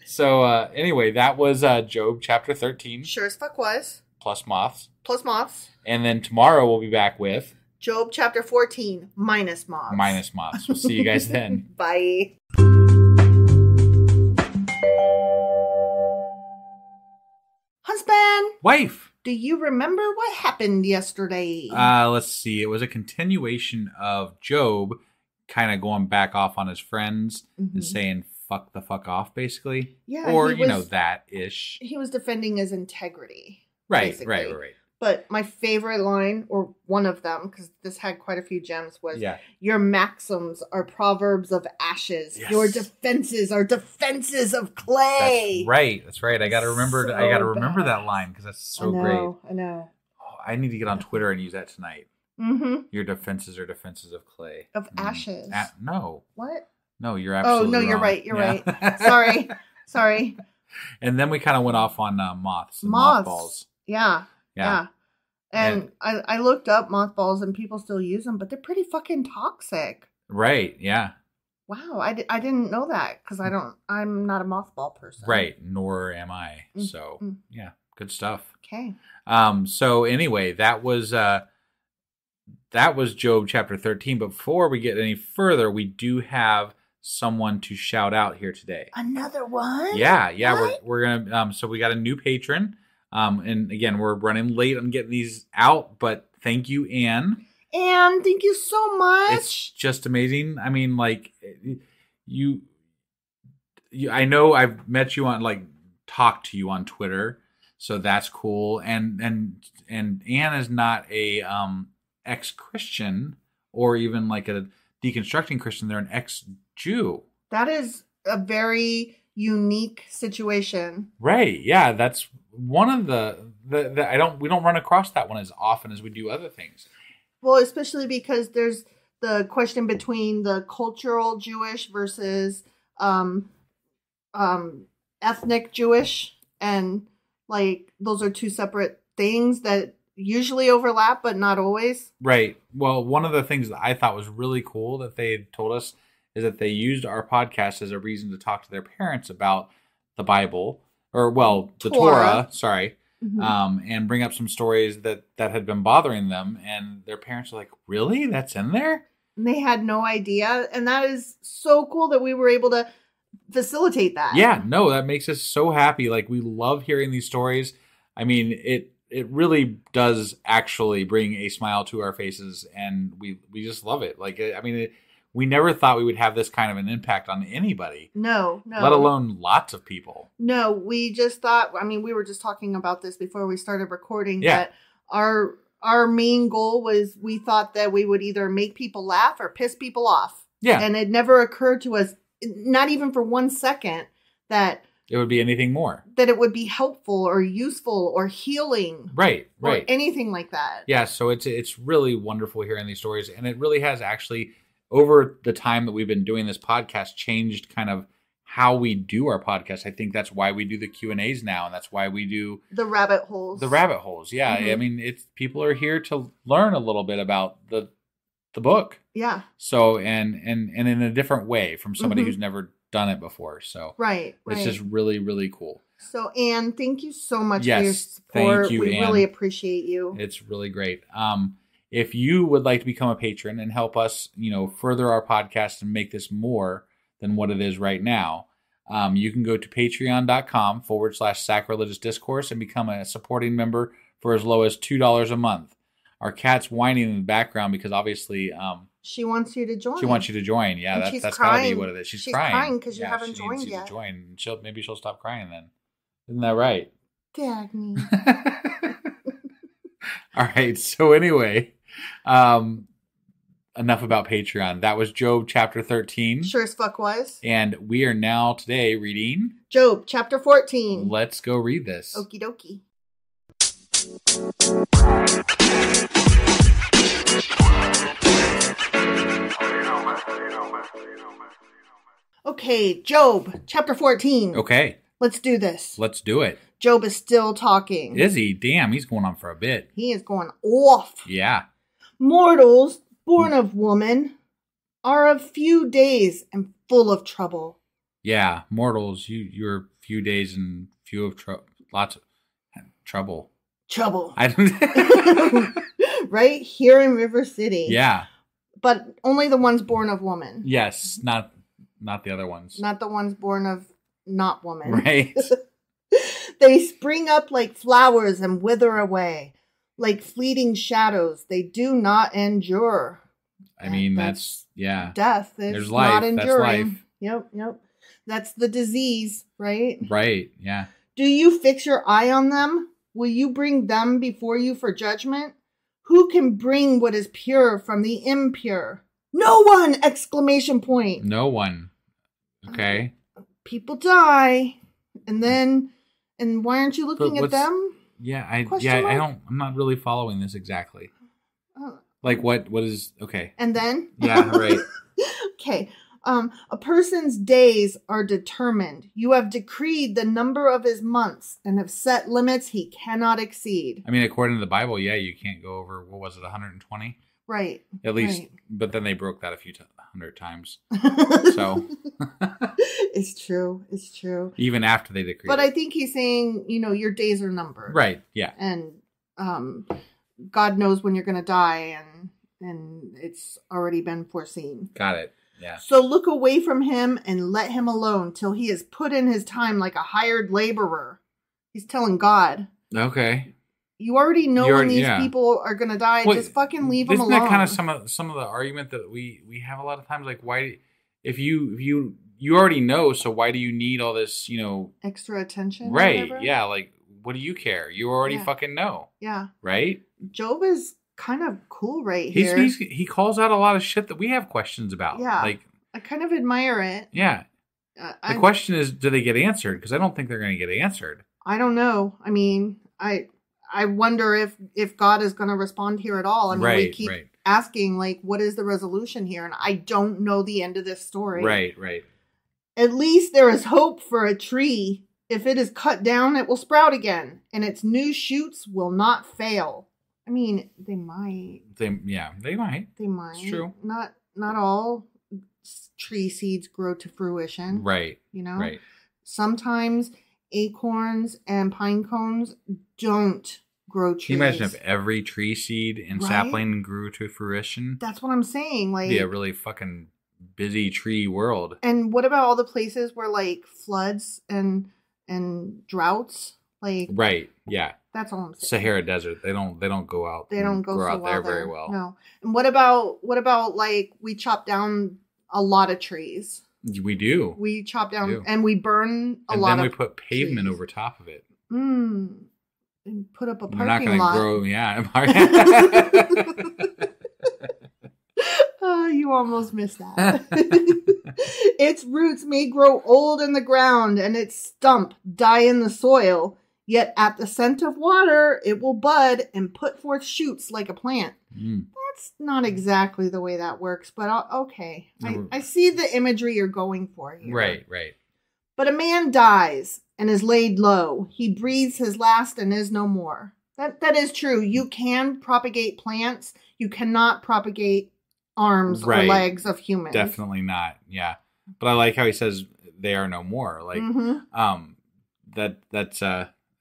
So anyway, that was Job chapter 13. Sure as fuck was. Plus moths. And then tomorrow we'll be back with Job chapter 14 minus moths. We'll see you guys then. Bye. Husband. Wife. Do you remember what happened yesterday? Let's see. It was a continuation of Job kind of going back off on his friends and saying fuck the fuck off, basically. Yeah. Or, that-ish. He was defending his integrity. Right, basically. right. But my favorite line, or one of them, because this had quite a few gems, was, your maxims are proverbs of ashes. Yes. Your defenses are defenses of clay. That's right. I got to remember that line because that's so great. I know. Oh, I need to get on Twitter and use that tonight. Mm-hmm. Your defenses are defenses of clay. Of ashes. No. What? No, you're absolutely wrong. You're right. You're right. Sorry. And then we kind of went off on moths and mothballs. Yeah. And I looked up mothballs and people still use them, but they're pretty fucking toxic. Right. Yeah. Wow. I didn't know that because I'm not a mothball person. Right. Nor am I. So yeah, good stuff. Okay. So anyway, that was Job chapter 13. But before we get any further, we do have someone to shout out here today. Another one? Yeah. We're gonna so we got a new patron. And again, we're running late on getting these out, but thank you, Anne. Anne, thank you so much. It's just amazing. I mean, like you I know I've met you on talked to you on Twitter, so that's cool. And Anne is not a ex-Christian or even like a deconstructing Christian. They're an ex-Jew. That is a very unique situation. Right. Yeah, that's one of we don't run across that one as often as we do other things. Well, especially because there's the question between the cultural Jewish versus ethnic Jewish, and like those are two separate things that usually overlap, but not always. Right. Well, one of the things that I thought was really cool that they told us is that they used our podcast as a reason to talk to their parents about the Bible, or the Torah, sorry, and bring up some stories that had been bothering them. And their parents were like, really? That's in there? And they had no idea. And that is so cool that we were able to facilitate that. Yeah, no, that makes us so happy. Like, we love hearing these stories. I mean, it really does actually bring a smile to our faces, and we just love it. Like, I mean, we never thought we would have this kind of an impact on anybody. No. Let alone lots of people. No, we just thought, I mean, we were just talking about this before we started recording, that our main goal was, we thought that we would either make people laugh or piss people off. Yeah. And it never occurred to us, not even for 1 second, that it would be anything more. That it would be helpful or useful or healing. Right. Or anything like that. Yeah, so it's really wonderful hearing these stories. And it really has actually, over the time that we've been doing this podcast, changed kind of how we do our podcast. I think that's why we do the Q&As now, and that's why we do the rabbit holes. Yeah. I mean, people are here to learn a little bit about the book. Yeah. So and in a different way from somebody who's never done it before. So right. It's just really, really cool. So, Anne, thank you so much for your support. Thank you, we Anne. really appreciate you. It's really great. If you would like to become a patron and help us, further our podcast and make this more than what it is right now, you can go to patreon.com/sacrilegious discourse and become a supporting member for as low as $2 a month. Our cat's whining in the background because obviously she wants you to join. She wants you to join. Yeah, that's got to be what it is. She's crying because you haven't joined yet. To join. Maybe she'll stop crying then. Isn't that right? Dagny. All right. So anyway, enough about Patreon. That was Job chapter 13. Sure as fuck was. And we are now today reading Job chapter 14. Let's go read this. Okie dokie. Okay, Job chapter 14. Okay. Let's do this. Let's do it. Job is still talking. Is he? Damn, he's going on for a bit. He is going off. Yeah. Mortals born of woman are of few days and full of trouble. Yeah, mortals, you're few days and few of lots of trouble. Trouble. I don't Right here in River City. Yeah. But only the ones born of woman. Yes, not the other ones. Not the ones born of not woman. Right. They spring up like flowers and wither away. Like fleeting shadows, they do not endure. I mean, that's yeah. Death is There's life. not enduring. That's life. Yep. That's the disease, right? Right, yeah. Do you fix your eye on them? Will you bring them before you for judgment? Who can bring what is pure from the impure? No one! Exclamation point. No one. Okay. People die. And why aren't you looking at them? Yeah, I'm not really following this exactly. Like what is okay. And then? Yeah, right. Okay. A person's days are determined. You have decreed the number of his months and have set limits he cannot exceed. I mean, according to the Bible, yeah, you can't go over, what was it, 120? Right. At least, right. But then they broke that 100 times. So. It's true. Even after they decreed But it. I think he's saying, your days are numbered. Right, yeah. And God knows when you're going to die, and it's already been foreseen. Got it. Yeah. So look away from him and let him alone till he has put in his time like a hired laborer. He's telling God. Okay. You already know when these people are going to die. Well, just fucking leave them alone. Isn't that kind of some of the argument that we have a lot of times? Like, why, if you already know, so why do you need all this, extra attention? Right. Yeah. Like, what do you care? You already fucking know. Yeah. Right? Job is kind of cool right here. He calls out a lot of shit that we have questions about. Yeah. Like, I kind of admire it. Yeah. The question is, do they get answered? Because I don't think they're going to get answered. I don't know. I mean, I wonder if God is going to respond here at all. I mean, we keep asking, like, what is the resolution here? And I don't know the end of this story. Right. At least there is hope for a tree. If it is cut down, it will sprout again, and its new shoots will not fail. I mean, they might. They might. They might. It's true. Not all tree seeds grow to fruition. Right. You know? Right. Sometimes acorns and pine cones don't grow trees. Can you imagine if every tree seed and sapling grew to fruition? That's what I'm saying. Like, it'd be a really fucking busy tree world. And what about all the places where, like, floods and droughts? Like, right. Yeah. That's all I'm saying. Sahara Desert. They don't go out. They don't grow out there very well. No. And what about like we chop down a lot of trees? We do. We chop down and we burn a lot of. And then we put pavement trees over top of it. And put up a parking lot. They're not going to grow. Yeah. Oh, you almost missed that. Its roots may grow old in the ground and its stump die in the soil. Yet at the scent of water, it will bud and put forth shoots like a plant. That's not exactly the way that works, but okay. I see the imagery you're going for here. Right. But a man dies and is laid low. He breathes his last and is no more. That is true. You can propagate plants. You cannot propagate arms or legs of humans. Definitely not. Yeah. But I like how he says they are no more. Like, that's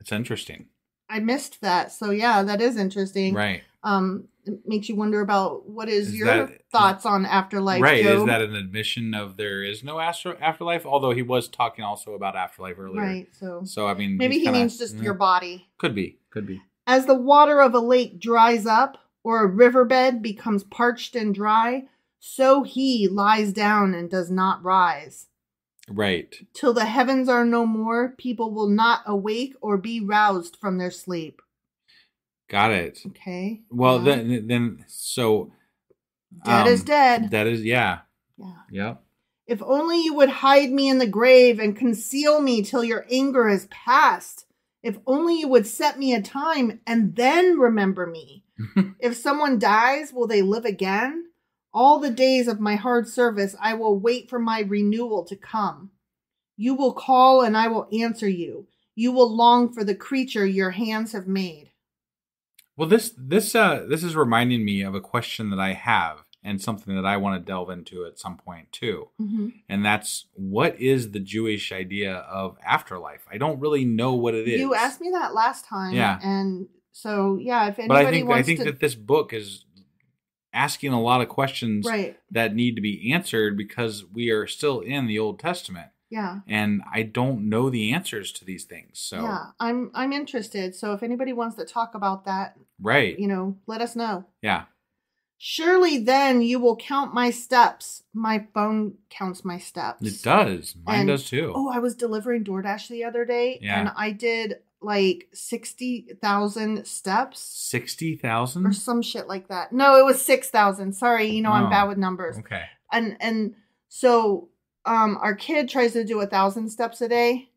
interesting. I missed that. So yeah, that is interesting. Right. It makes you wonder about what is your thoughts on afterlife. Right. Job? Is that an admission of there is no afterlife? Although he was talking also about afterlife earlier. Right. So I mean, maybe he means just your body. Could be. As the water of a lake dries up or a riverbed becomes parched and dry, so he lies down and does not rise. Right. Till the heavens are no more, people will not awake or be roused from their sleep. Got it. Okay. Well, then so dead is dead. That is, yeah. Yep. If only you would hide me in the grave and conceal me till your anger is past. If only you would set me a time and then remember me. If someone dies, will they live again? All the days of my hard service, I will wait for my renewal to come. You will call and I will answer you. You will long for the creature your hands have made. Well, this is reminding me of a question that I have and something that I want to delve into at some point too. Mm-hmm. And that's, what is the Jewish idea of afterlife? I don't really know what it is. You asked me that last time. Yeah. And so, yeah, if anybody I think that this book is asking a lot of questions that need to be answered because we are still in the Old Testament. Yeah. And I don't know the answers to these things. So yeah, I'm interested. So if anybody wants to talk about that, let us know. Yeah. Surely then you will count my steps. My phone counts my steps. It does. Mine does too. Oh, I was delivering DoorDash the other day and I did like 60,000 steps. 60,000? Or some shit like that. No, it was 6,000. Sorry, I'm bad with numbers. Okay. And so our kid tries to do 1,000 steps a day.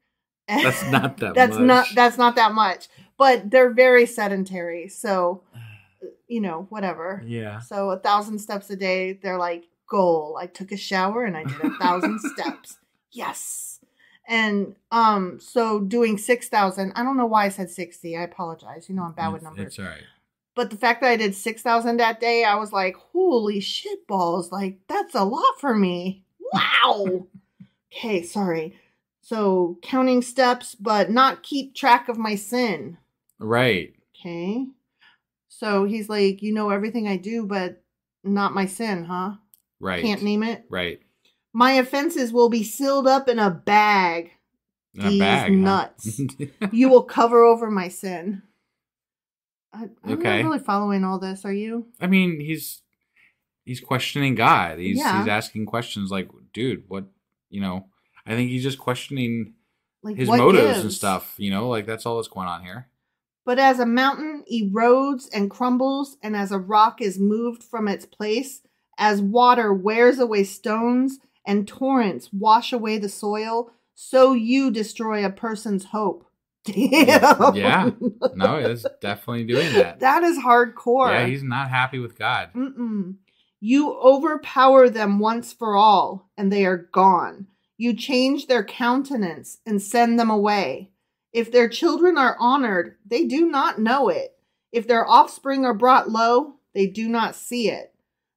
That's not that much. That's not that much. But they're very sedentary. So, whatever. Yeah. So 1,000 steps a day, they're like, goal. I took a shower and I did 1,000 steps. Yes. And so doing 6,000, I don't know why I said 60. I apologize. I'm bad with numbers. It's all right. But the fact that I did 6,000 that day, I was like, holy shit balls. Like, that's a lot for me. Wow. Okay, sorry. So counting steps, but not keep track of my sin. Right. Okay. So he's like, everything I do, but not my sin, huh? Right. Can't name it? Right. My offenses will be sealed up in a bag. These nuts. Huh? You will cover over my sin. I'm not really following all this. Are you? I mean, he's questioning God. He's asking questions like, dude, what, I think he's just questioning his motives and stuff, like that's all that's going on here. But as a mountain erodes and crumbles, and as a rock is moved from its place, as water wears away stones, and torrents wash away the soil, so you destroy a person's hope. Damn. Yeah. No, it's definitely doing that. That is hardcore. Yeah, he's not happy with God. Mm-mm. You overpower them once for all, and they are gone. You change their countenance and send them away. If their children are honored, they do not know it. If their offspring are brought low, they do not see it.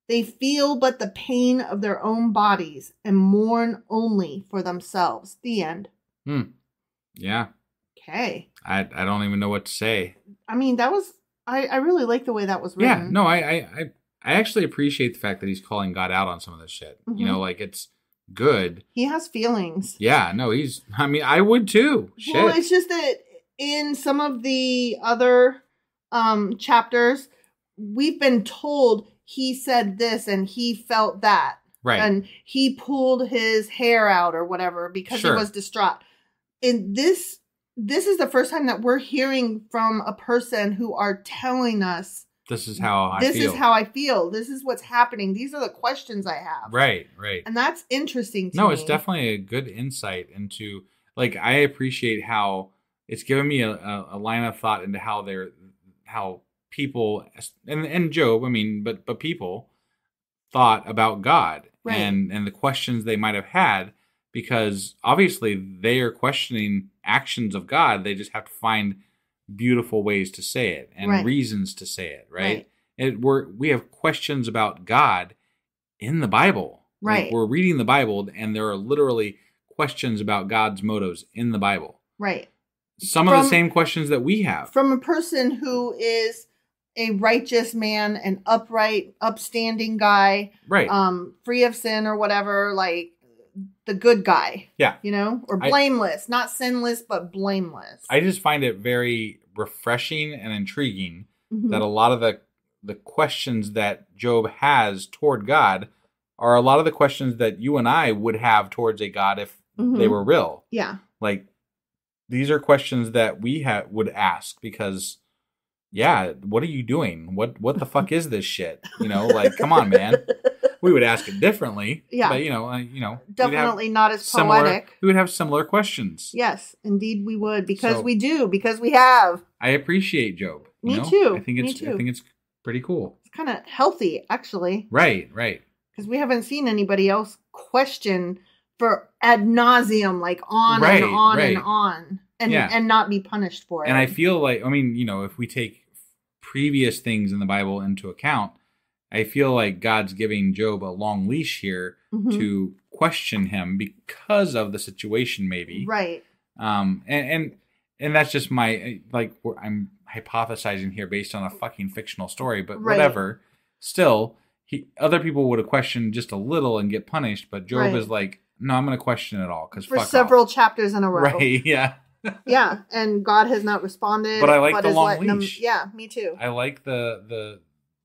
They feel but the pain of their own bodies and mourn only for themselves. The end. Yeah. Okay. I don't even know what to say. I mean, that was... I really like the way that was written. Yeah. No, I actually appreciate the fact that he's calling God out on some of this shit. Mm-hmm. You know, like, it's good. He has feelings. Yeah. No, I would too. Shit. Well, it's just that in some of the other chapters, we've been told he said this and he felt that. Right. And he pulled his hair out or whatever because he was distraught. And this is the first time that we're hearing from a person who are telling us, this is how I feel. This is how I feel. This is what's happening. These are the questions I have. Right, right. And that's interesting to me. No, it's definitely a good insight into, like, I appreciate how it's given me a line of thought into how people, and Job, I mean, but people thought about God. Right. And the questions they might have had, because obviously they are questioning actions of God. They just have to find beautiful ways to say it and reasons to say it, right? We have questions about God in the Bible. Right. Like, we're reading the Bible, and there are literally questions about God's motives in the Bible. Right. Some of the same questions that we have. From a person who is a righteous man, an upright, upstanding guy, right? Free of sin or whatever, like the good guy. Yeah. You know? Or blameless. Not sinless, but blameless. I just find it very refreshing and intriguing that a lot of the questions that Job has toward God are a lot of the questions that you and I would have towards a God if they were real. Yeah. Like, these are questions that we would ask because, yeah, what are you doing? What the fuck is this shit? You know, like, come on, man. We would ask it differently. Yeah. But, definitely not as poetic. We would have similar questions. Yes, indeed we would, because because we have. I appreciate Job. Me too. I think it's pretty cool. It's kind of healthy, actually. Right, right. Because we haven't seen anybody else question for ad nauseum, like on and on and on, and not be punished for it. And I feel like, I mean, if we take previous things in the Bible into account, I feel like God's giving Job a long leash here to question him because of the situation, maybe. Right. And that's just my, like, I'm hypothesizing here based on a fucking fictional story, but whatever. Still, other people would have questioned just a little and get punished, but Job is like, no, I'm going to question it all because for several chapters in a row. Right? Yeah. Yeah, and God has not responded. But I like the long leash. Yeah, me too. I like the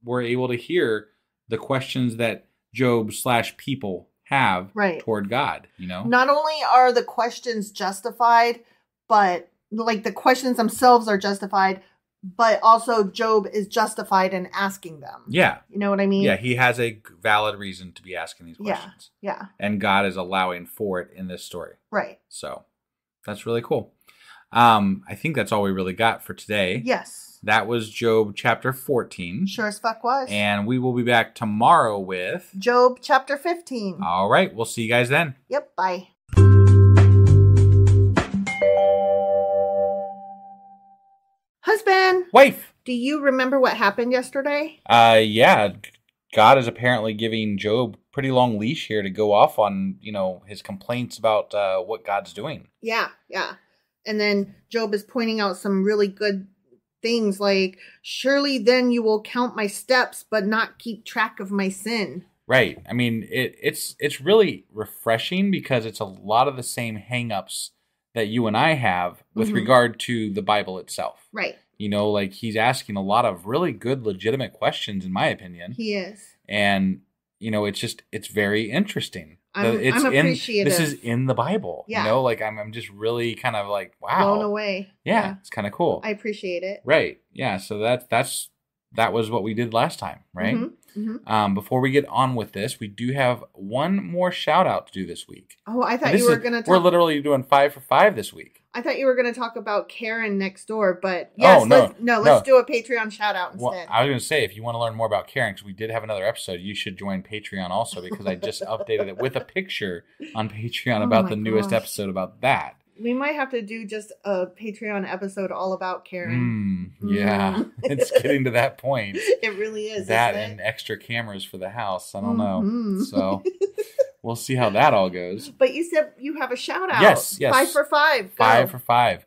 we're able to hear the questions that Job / people have toward God, Not only are the questions justified, but like the questions themselves are justified, but also Job is justified in asking them. Yeah. You know what I mean? Yeah, he has a valid reason to be asking these questions. Yeah. And God is allowing for it in this story. Right. So that's really cool. I think that's all we really got for today. Yes. That was Job chapter 14. Sure as fuck was. And we will be back tomorrow with Job chapter 15. All right. We'll see you guys then. Yep. Bye. Husband. Wife. Do you remember what happened yesterday? Yeah. God is apparently giving Job pretty long leash here to go off on, his complaints about what God's doing. Yeah. And then Job is pointing out some really good things like, surely then you will count my steps, but not keep track of my sin. Right. I mean, it's really refreshing because it's a lot of the same hang-ups that you and I have with regard to the Bible itself. Right. Like, he's asking a lot of really good, legitimate questions, in my opinion. He is. And, it's very interesting. I'm appreciative. This is in the Bible. Yeah. Like, I'm just really kind of like, wow. Blown away. Yeah. It's kind of cool. I appreciate it. Right. Yeah. So that was what we did last time, right? Before we get on with this, we do have one more shout out to do this week. Oh, I thought you were going to talk. We're literally doing 5 for 5 this week. I thought you were going to talk about Karen next door, but yes, let's do a Patreon shout out instead. Well, I was going to say, if you want to learn more about Karen, because we did have another episode, you should join Patreon also, because I just updated it with a picture on Patreon about the newest episode about that. We might have to do just a Patreon episode all about Karen. Yeah, it's getting to that point. It really is. That and extra cameras for the house. I don't know. So we'll see how that all goes. But you said you have a shout out. Yes. 5 for 5. Go. 5 for 5.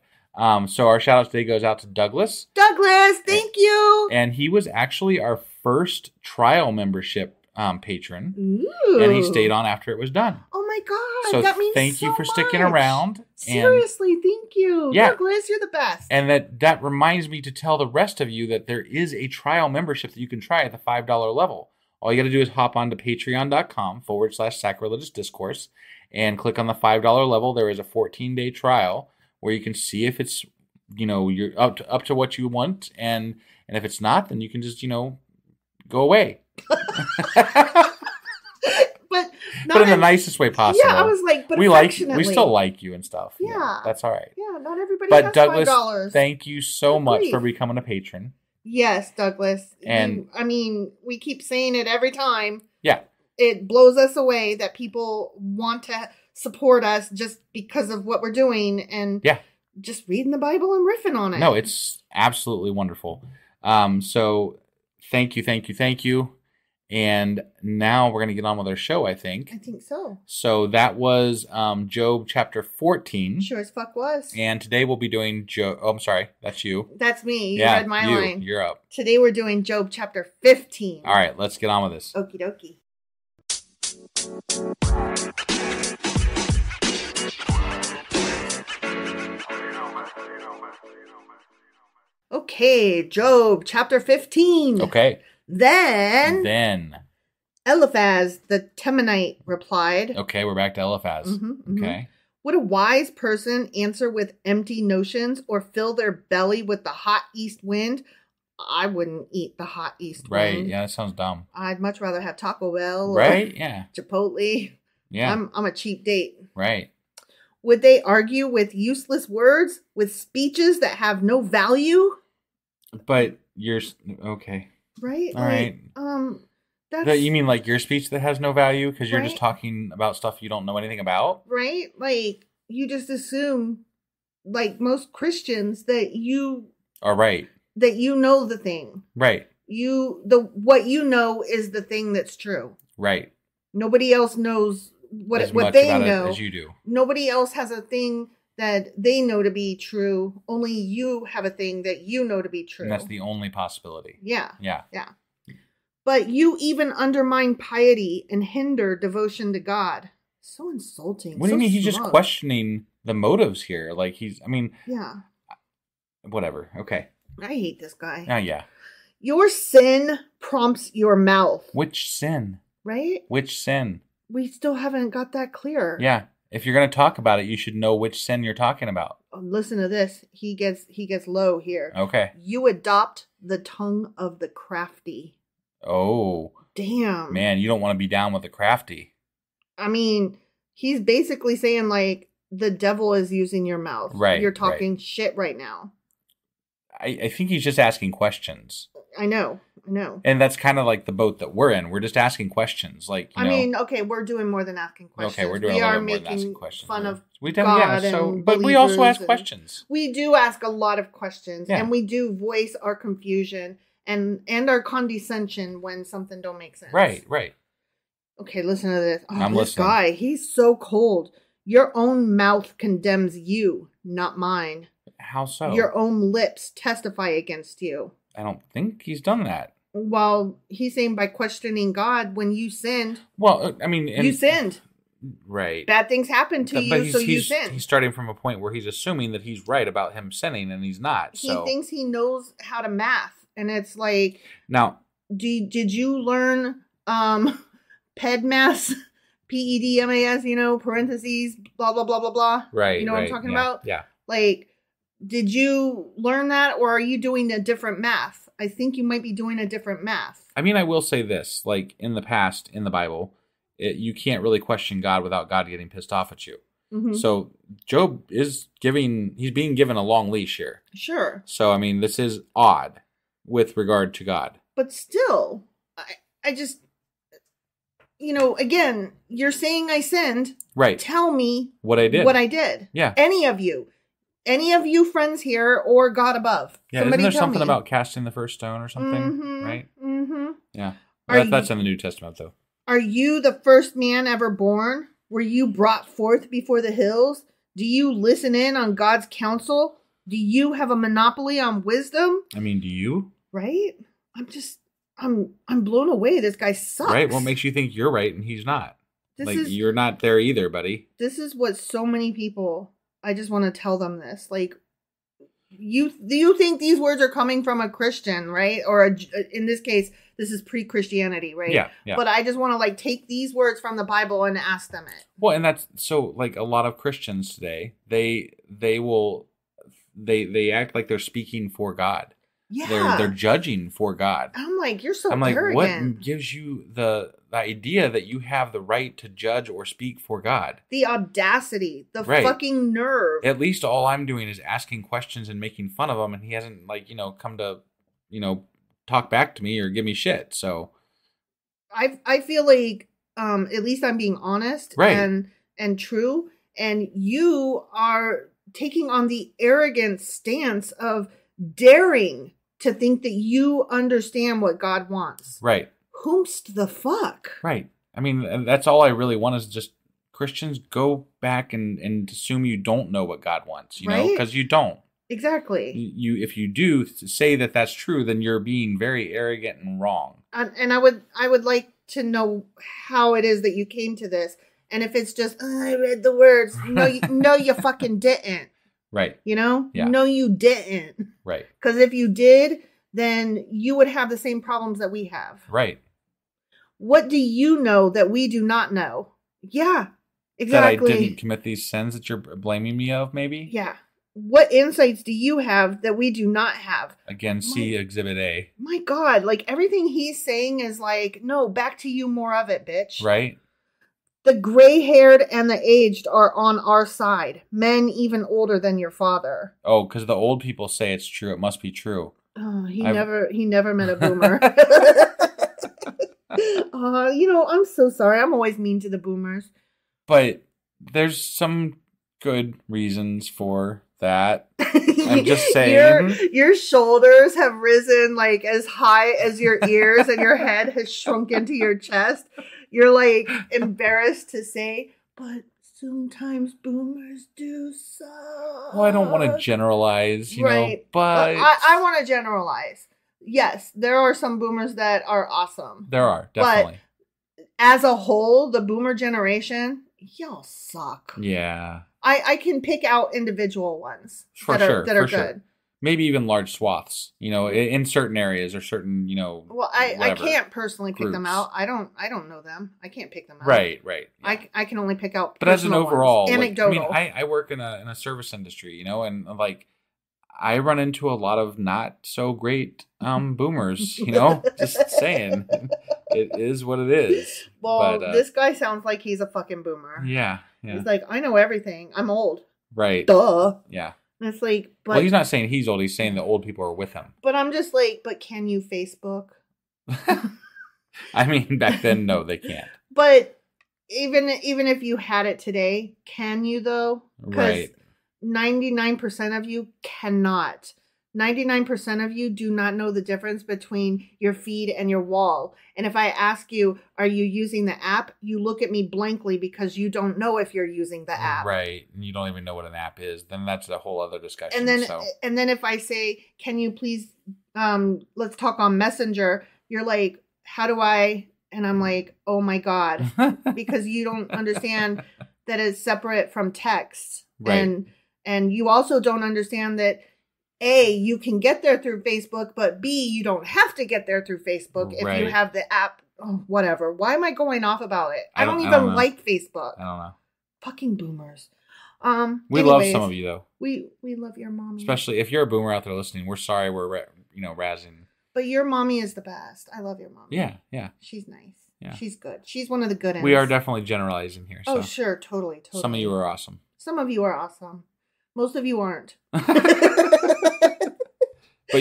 So our shout out today goes out to Douglas. Douglas, thank you. And he was actually our first trial membership patron. Ooh. And he stayed on after it was done. Oh my God. So that means thank you for sticking around. Seriously, thank you. Yeah. Douglas, you're the best. And that reminds me to tell the rest of you that there is a trial membership that you can try at the $5 level. All you got to do is hop on to patreon.com/sacrilegious discourse and click on the $5 level. There is a 14-day trial where you can see if it's, you're up to what you want. And if it's not, then you can just, go away. But in the nicest way possible. Yeah, I was like, but we still like you and stuff. Yeah. That's all right. Yeah, not everybody but has Douglas, $5. thank you so much for becoming a patron. Yes, Douglas. And we keep saying it every time. Yeah. It blows us away that people want to support us just because of what we're doing and just reading the Bible and riffing on it. No, it's absolutely wonderful. So thank you. And now we're going to get on with our show, I think. I think so. So that was Job chapter 14. Sure as fuck was. And today we'll be doing Job. Oh, I'm sorry. That's you. That's me. You read my line. You're up. Today we're doing Job chapter 15. All right. Let's get on with this. Okie dokie. Okay. Job chapter 15. Okay. Then Eliphaz the Temanite replied. Okay, we're back to Eliphaz. Okay. Would a wise person answer with empty notions or fill their belly with the hot east wind? I wouldn't eat the hot east wind. Right, yeah, that sounds dumb. I'd much rather have Taco Bell right? Yeah. Chipotle. Yeah. I'm a cheap date. Right. Would they argue with useless words, with speeches that have no value? But you're okay. Right? All right. You mean like your speech that has no value because you're just talking about stuff you don't know anything about? Right? Like you just assume, like most Christians, that you are right. That you know the thing. Right. What you know is the thing that's true. Right. Nobody else knows what they know as you do. Nobody else has a thing that they know to be true. Only you have a thing that you know to be true. And that's the only possibility. Yeah. Yeah. Yeah. But you even undermine piety and hinder devotion to God. So insulting. What do you mean? He's just questioning the motives here. Like yeah. Whatever. Okay. I hate this guy. Oh, yeah. Your sin prompts your mouth. Which sin? Right? Which sin? We still haven't got that clear. Yeah. If you're going to talk about it, you should know which sin you're talking about. Listen to this. He gets low here. Okay. You adopt the tongue of the crafty. Oh. Damn. Man, you don't want to be down with the crafty. I mean, he's basically saying like the devil is using your mouth. Right. You're talking shit right now. I think he's just asking questions. I know. And that's kind of like the boat that we're in. We're just asking questions. Like, you know. Okay, we're doing more than asking questions. Okay, we're doing a little more than asking questions. Fun of God but we also ask questions. We do ask a lot of questions, yeah. and we do voice our confusion and our condescension when something don't make sense. Right. Okay, listen to this. I'm this listening. guy, he's so cold. Your own mouth condemns you, not mine. How so? Your own lips testify against you. I don't think he's done that. Well, he's saying by questioning God when you sinned. Well, I mean... you sinned. Right. Bad things happened to you, so you sinned. He's starting from a point where he's assuming that he's right about him sinning, and he's not. He thinks he knows how to math, and it's like... Now... Did you learn PEDMAS? PEDMAS, parentheses, blah, blah, blah, blah, blah. Right, You know what I'm talking about? Yeah. Like... Did you learn that, or are you doing a different math? I think you might be doing a different math. I mean, I will say this, like in the past, in the Bible, you can't really question God without God getting pissed off at you. Mm-hmm. So Job he's being given a long leash here. Sure. So, I mean, this is odd with regard to God. But still, I just, again, you're saying I sinned. Right. Tell me what I did. Yeah. Any of you friends here or God above. Yeah, Somebody isn't there tell something me. about casting the first stone or something? Mm-hmm, right? Mm-hmm. Yeah. That's in the New Testament, though. Are you the first man ever born? Were you brought forth before the hills? Do you listen in on God's counsel? Do you have a monopoly on wisdom? I mean, do you? Right? I'm blown away. This guy sucks. Right? What makes you think you're right and he's not? You're not there either, buddy. This is what so many people, I just want to tell them this. Like, do you think these words are coming from a Christian, right? Or in this case, this is pre-Christianity, right? Yeah. But I just want to take these words from the Bible and ask them it. Well, and that's so a lot of Christians today, they act like they're speaking for God. Yeah. They're judging for God. I'm like, you're so I'm like, arrogant. what gives you the idea that you have the right to judge or speak for God? The audacity, the right. fucking nerve. At least all I'm doing is asking questions and making fun of him, and he hasn't come to talk back to me or give me shit. So I feel like at least I'm being honest, right. and true, and you are taking on the arrogant stance of daring to think that you understand what God wants. Right. Whomst the fuck? Right. I mean, that's all I really want is just Christians go back and assume you don't know what God wants, you know, because you don't. Exactly. If you do say that that's true, then you're being very arrogant and wrong. And I would like to know how it is that you came to this. And if it's just, I read the words. No, you fucking didn't. Right. Yeah. No, you didn't. Right. Because if you did, then you would have the same problems that we have. Right. What do you know that we do not know? Yeah, exactly. That I didn't commit these sins that you're blaming me of, maybe? Yeah. What insights do you have that we do not have? Again, see Exhibit A. My God, everything he's saying is no, back to you, more of it, bitch. Right. The gray-haired and the aged are on our side. Men even older than your father. Oh, because the old people say it's true. It must be true. Oh, he never met a boomer. I'm so sorry. I'm always mean to the boomers. But there's some good reasons for that. I'm just saying. Your shoulders have risen as high as your ears and your head has shrunk into your chest. You're embarrassed to say, but sometimes boomers do suck. Well, I don't want to generalize, you know, but I want to generalize. Yes, there are some boomers that are awesome. There are, definitely. But as a whole, the boomer generation, y'all suck. Yeah. I can pick out individual ones that are good. Maybe even large swaths, in certain areas or certain, Well, I can't personally pick them out. I don't know them. I can't pick them out. Right. Yeah. I can only pick out. But as an overall, anecdotal. I work in a service industry, and I run into a lot of not so great boomers, just saying. It is what it is. Well, this guy sounds like he's a fucking boomer. Yeah. He's I know everything. I'm old. Right. Duh. Yeah. And it's well, he's not saying he's old. He's saying the old people are with him. But I'm just but can you Facebook? I mean, back then, no, they can't. But even if you had it today, can you though? Right. 99% of you cannot. 99% of you do not know the difference between your feed and your wall. And if I ask you, are you using the app? You look at me blankly because you don't know if you're using the app. Right. And you don't even know what an app is. Then that's a whole other discussion. And then if I say, can you please, let's talk on Messenger. You're like, how do I? And I'm like, oh my God, because you don't understand that it's separate from text. Right. And you also don't understand that A, you can get there through Facebook, but B, you don't have to get there through Facebook if you have the app. Oh, whatever. Why am I going off about it? I don't even like Facebook. I don't know. Fucking boomers. We love some of you though. We love your mommy. Especially if you're a boomer out there listening. We're sorry we're razzing. But your mommy is the best. I love your mommy. Yeah. She's nice. Yeah. She's good. She's one of the good ones. We are definitely generalizing here. So. Oh, sure. Totally. Some of you are awesome. Some of you are awesome. Most of you aren't. But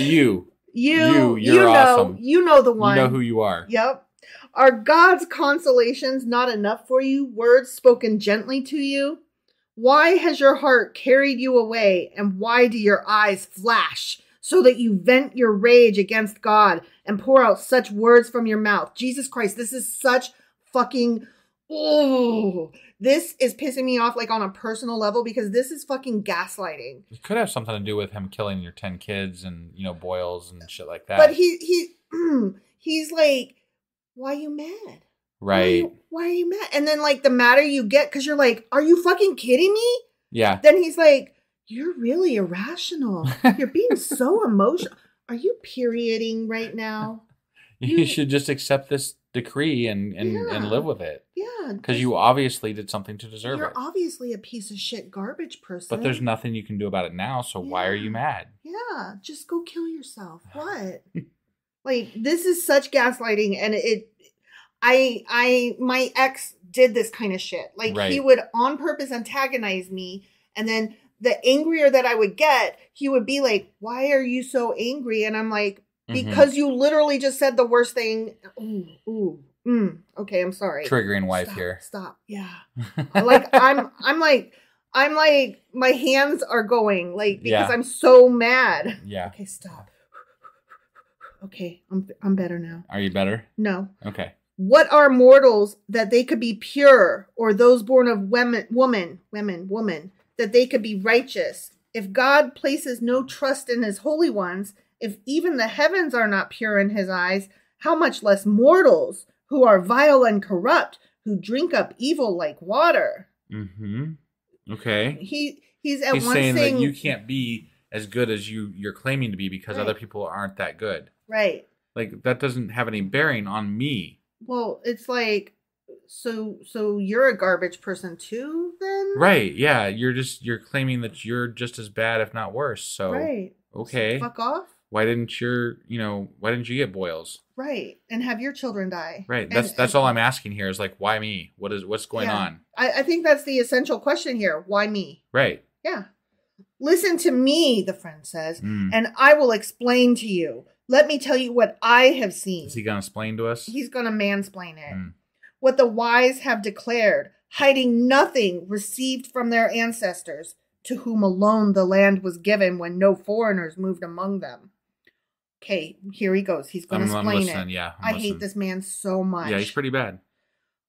you're know, awesome. you know the one. You know who you are. Yep. Are God's consolations not enough for you? Words spoken gently to you? Why has your heart carried you away? And why do your eyes flash so that you vent your rage against God and pour out such words from your mouth? Jesus Christ, this is such fucking... Oh, this is pissing me off like on a personal level because this is fucking gaslighting. It could have something to do with him killing your 10 kids and, boils and shit like that. But he's like, why are you mad? Right. Why are you mad? And then like the madder you get because you're like, are you fucking kidding me? Yeah. Then he's like, you're really irrational. You're being so emotional. Are you perioding right now? You should just accept this decree and live with it. Yeah. Because you obviously did something to deserve it. You're obviously a piece of shit garbage person. But there's nothing you can do about it now, so why are you mad? Yeah. Just go kill yourself. What? Like, this is such gaslighting, and my ex did this kind of shit. Like, He would on purpose antagonize me, and then the angrier that I would get, he would be like, why are you so angry? And I'm like, because you literally just said the worst thing. Okay, I'm sorry. Triggering wife here. Stop. Yeah. Like I'm like my hands are going because I'm so mad. Yeah. Okay, stop. Okay, I'm better now. Are you better? No. Okay. What are mortals that they could be pure, or those born of woman, that they could be righteous? If God places no trust in his holy ones, if even the heavens are not pure in his eyes, how much less mortals who are vile and corrupt, who drink up evil like water? Mm-hmm. Okay. He's saying that you can't be as good as you're claiming to be because other people aren't that good. Right. Like, that doesn't have any bearing on me. Well, it's like, so you're a garbage person too, then? Right. Yeah. You're claiming that you're just as bad, if not worse. So, right. Okay. So fuck off. Why didn't you get boils? Right. And have your children die. Right. That's all I'm asking here is like, why me? What's going on? I think that's the essential question here. Why me? Right. Yeah. Listen to me, the friend says, and I will explain to you. Let me tell you what I have seen. Is he going to explain to us? He's going to mansplain it. What the wise have declared, hiding nothing received from their ancestors, to whom alone the land was given when no foreigners moved among them. Okay, here he goes. He's going to explain it. Yeah, I hate this man so much. Yeah, he's pretty bad.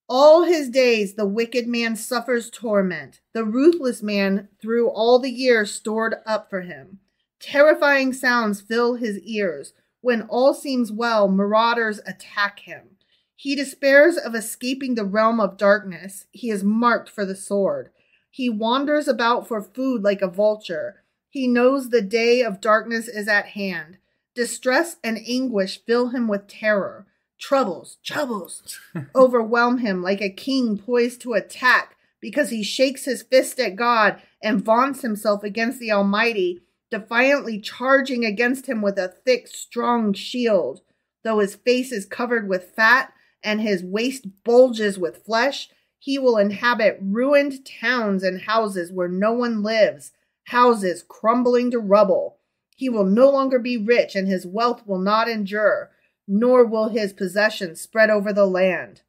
All his days the wicked man suffers torment. The ruthless man through all the years stored up for him. Terrifying sounds fill his ears. When all seems well, marauders attack him. He despairs of escaping the realm of darkness. He is marked for the sword. He wanders about for food like a vulture. He knows the day of darkness is at hand. Distress and anguish fill him with terror. Troubles overwhelm him like a king poised to attack because he shakes his fist at God and vaunts himself against the Almighty, defiantly charging against him with a thick, strong shield. Though his face is covered with fat and his waist bulges with flesh, he will inhabit ruined towns and houses where no one lives, houses crumbling to rubble. He will no longer be rich, and his wealth will not endure, nor will his possessions spread over the land.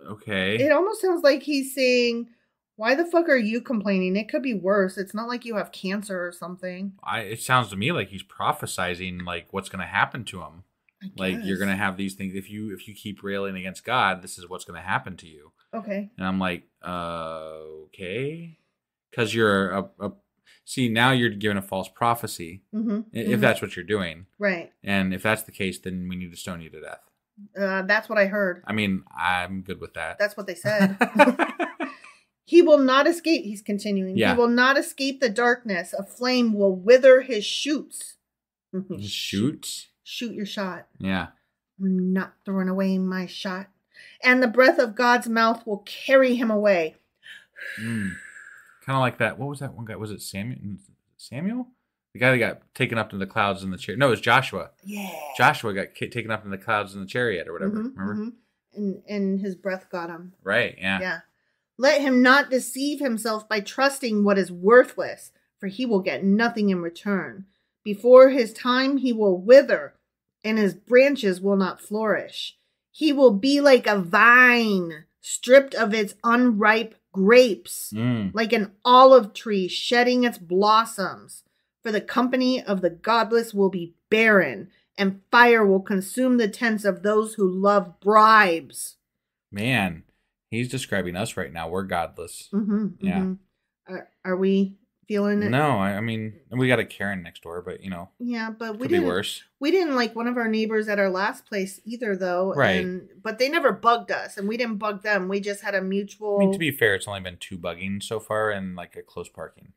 Okay. It almost sounds like he's saying, why the fuck are you complaining? It could be worse. It's not like you have cancer or something. It sounds to me like he's prophesizing like what's going to happen to him. Like, you're going to have these things. If you keep railing against God, this is what's going to happen to you. Okay. And I'm like, okay. Because you're see, now you're giving a false prophecy. If that's what you're doing. Right. And if that's the case, then we need to stone you to death. That's what I heard. I mean, I'm good with that. That's what they said. He will not escape. He's continuing. Yeah. He will not escape the darkness. A flame will wither his shoots. His shoots? Shoot your shot. Yeah. I'm not throwing away my shot. And the breath of God's mouth will carry him away. Kind of like that. What was that one guy? Was it Samuel? Samuel? The guy that got taken up to the clouds in the chariot. No, it was Joshua. Yeah. Joshua got taken up in the clouds in the chariot or whatever. Remember? And his breath got him. Right, yeah. Yeah. Let him not deceive himself by trusting what is worthless, for he will get nothing in return. Before his time he will wither, and his branches will not flourish. He will be like a vine, stripped of its unripe grapes, like an olive tree shedding its blossoms. For the company of the godless will be barren, and fire will consume the tents of those who love bribes. Man, he's describing us right now. We're godless. Yeah. Are we feeling it? No, I mean, we got a Karen next door, but Yeah, but could be worse. We didn't like one of our neighbors at our last place either, though. Right. But they never bugged us, and we didn't bug them. We just had a mutual. I mean, to be fair, it's only been 2 bugging so far and like a close parking.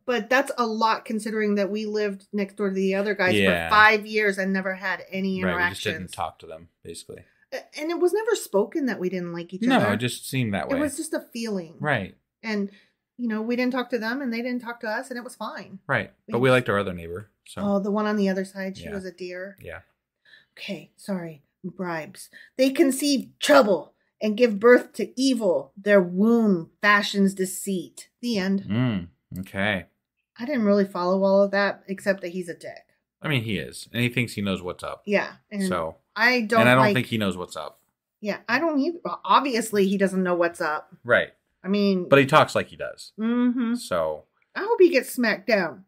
But that's a lot considering that we lived next door to the other guys for 5 years and never had any interactions. Right, we just didn't talk to them, basically. And it was never spoken that we didn't like each other. No, it just seemed that way. It was just a feeling. Right. And, we didn't talk to them and they didn't talk to us and it was fine. Right. But we liked our other neighbor. So. Oh, the one on the other side. She was a dear. Yeah. Okay, sorry. Bribes. They conceive trouble and give birth to evil. Their womb fashions deceit. The end. Okay. I didn't really follow all of that except that he's a dick. I mean, he is. And he thinks he knows what's up. Yeah. And so. I don't think he knows what's up. Yeah, I don't either. Well, obviously, he doesn't know what's up. Right. I mean. But he talks like he does. Mm-hmm. So. I hope he gets smacked down.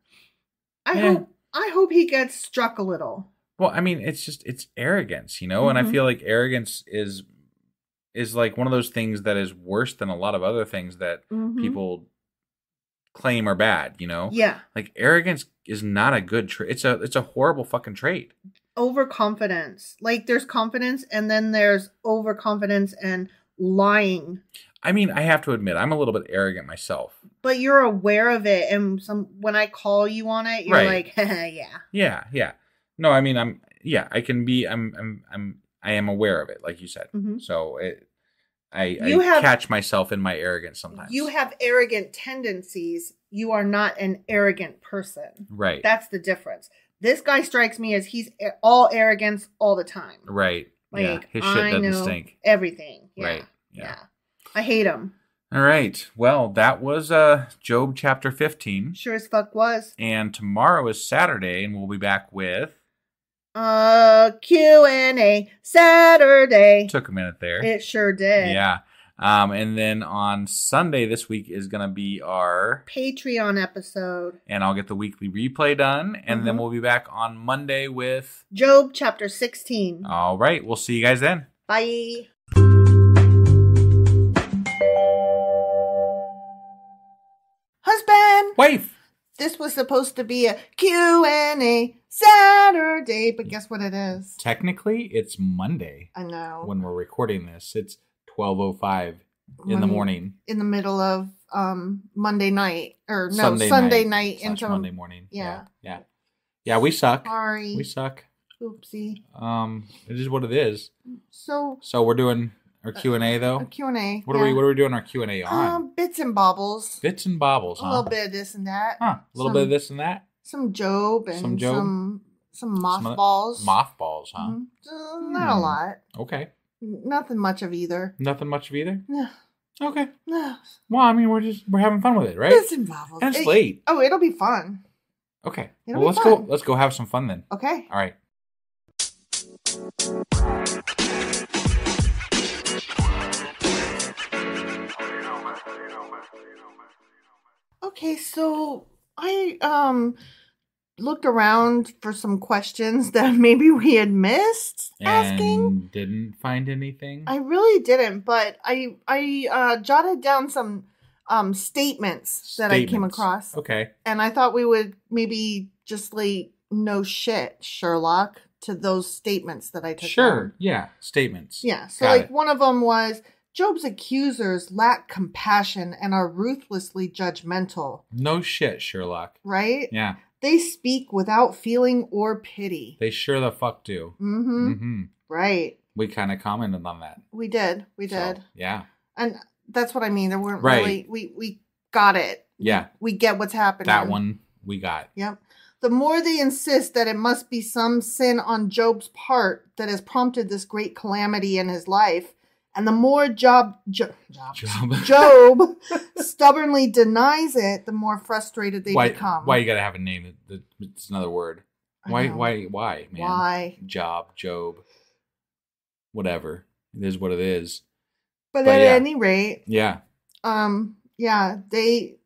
I hope he gets struck a little. Well, I mean, it's arrogance, and I feel like arrogance is like one of those things that is worse than a lot of other things that people claim are bad, Yeah. Like arrogance is not a good trait. It's a horrible fucking trait. Overconfidence. Like there's confidence and then there's overconfidence and lying. I mean, I have to admit, I'm a little bit arrogant myself. But you're aware of it, and when I call you on it, you're like, yeah. Yeah. No, I mean, I am aware of it, like you said. So I catch myself in my arrogance sometimes. You have arrogant tendencies. You are not an arrogant person. Right. That's the difference. This guy strikes me as he's all arrogance all the time. Right. Like, yeah. His shit doesn't stink. Everything. Yeah. Right. Yeah. I hate him. All right. Well, that was Job chapter 15. Sure as fuck was. And tomorrow is Saturday, and we'll be back with... Q&A Saturday. Took a minute there. It sure did. Yeah. And then on Sunday this week is going to be our... Patreon episode. And I'll get the weekly replay done. And then we'll be back on Monday with... Job chapter 16. All right. We'll see you guys then. Bye. Husband. Wife. This was supposed to be a Q&A Saturday, but guess what it is? Technically, it's Monday. I know. When we're recording this. It's 12:05 in the morning. In the middle of Monday night. Or no, Sunday night into Monday morning. Yeah. Yeah, we suck. Sorry. We suck. Oopsie. It is what it is. So we're doing our Q&A though? A Q&A. What are we doing our Q&A on? Bits and bobbles. Bits and bobbles, huh? A little bit of this and that. Huh. A little bit of this and that? Some Job and some mothballs. Mothballs, huh? Not a lot. Okay. Nothing much of either. Nothing much of either? No. Okay. No. Well, I mean, we're having fun with it, right? Bits and bobbles. And it's late. Oh, it'll be fun. Okay. It'll well, be fun. Let's go have some fun then. Okay. All right. Okay, so I looked around for some questions that maybe we had missed asking. Didn't find anything? I really didn't, but I jotted down some statements that I came across. Okay. And I thought we would maybe just like no shit, Sherlock, to those statements that I took down. Yeah, statements. Yeah, so one of them was, Job's accusers lack compassion and are ruthlessly judgmental. No shit, Sherlock. Right? Yeah. They speak without feeling or pity. They sure the fuck do. Right. We kind of commented on that. We did. So, yeah. And that's what I mean. There weren't right. really... got it. Yeah. We get what's happening. That one we got. Yep. The more they insist that it must be some sin on Job's part that has prompted this great calamity in his life, and the more Job stubbornly denies it, the more frustrated they become. Why you gotta have a name? It's another word. Why, man? Why? Job. Whatever. It is what it is. But at any rate, yeah,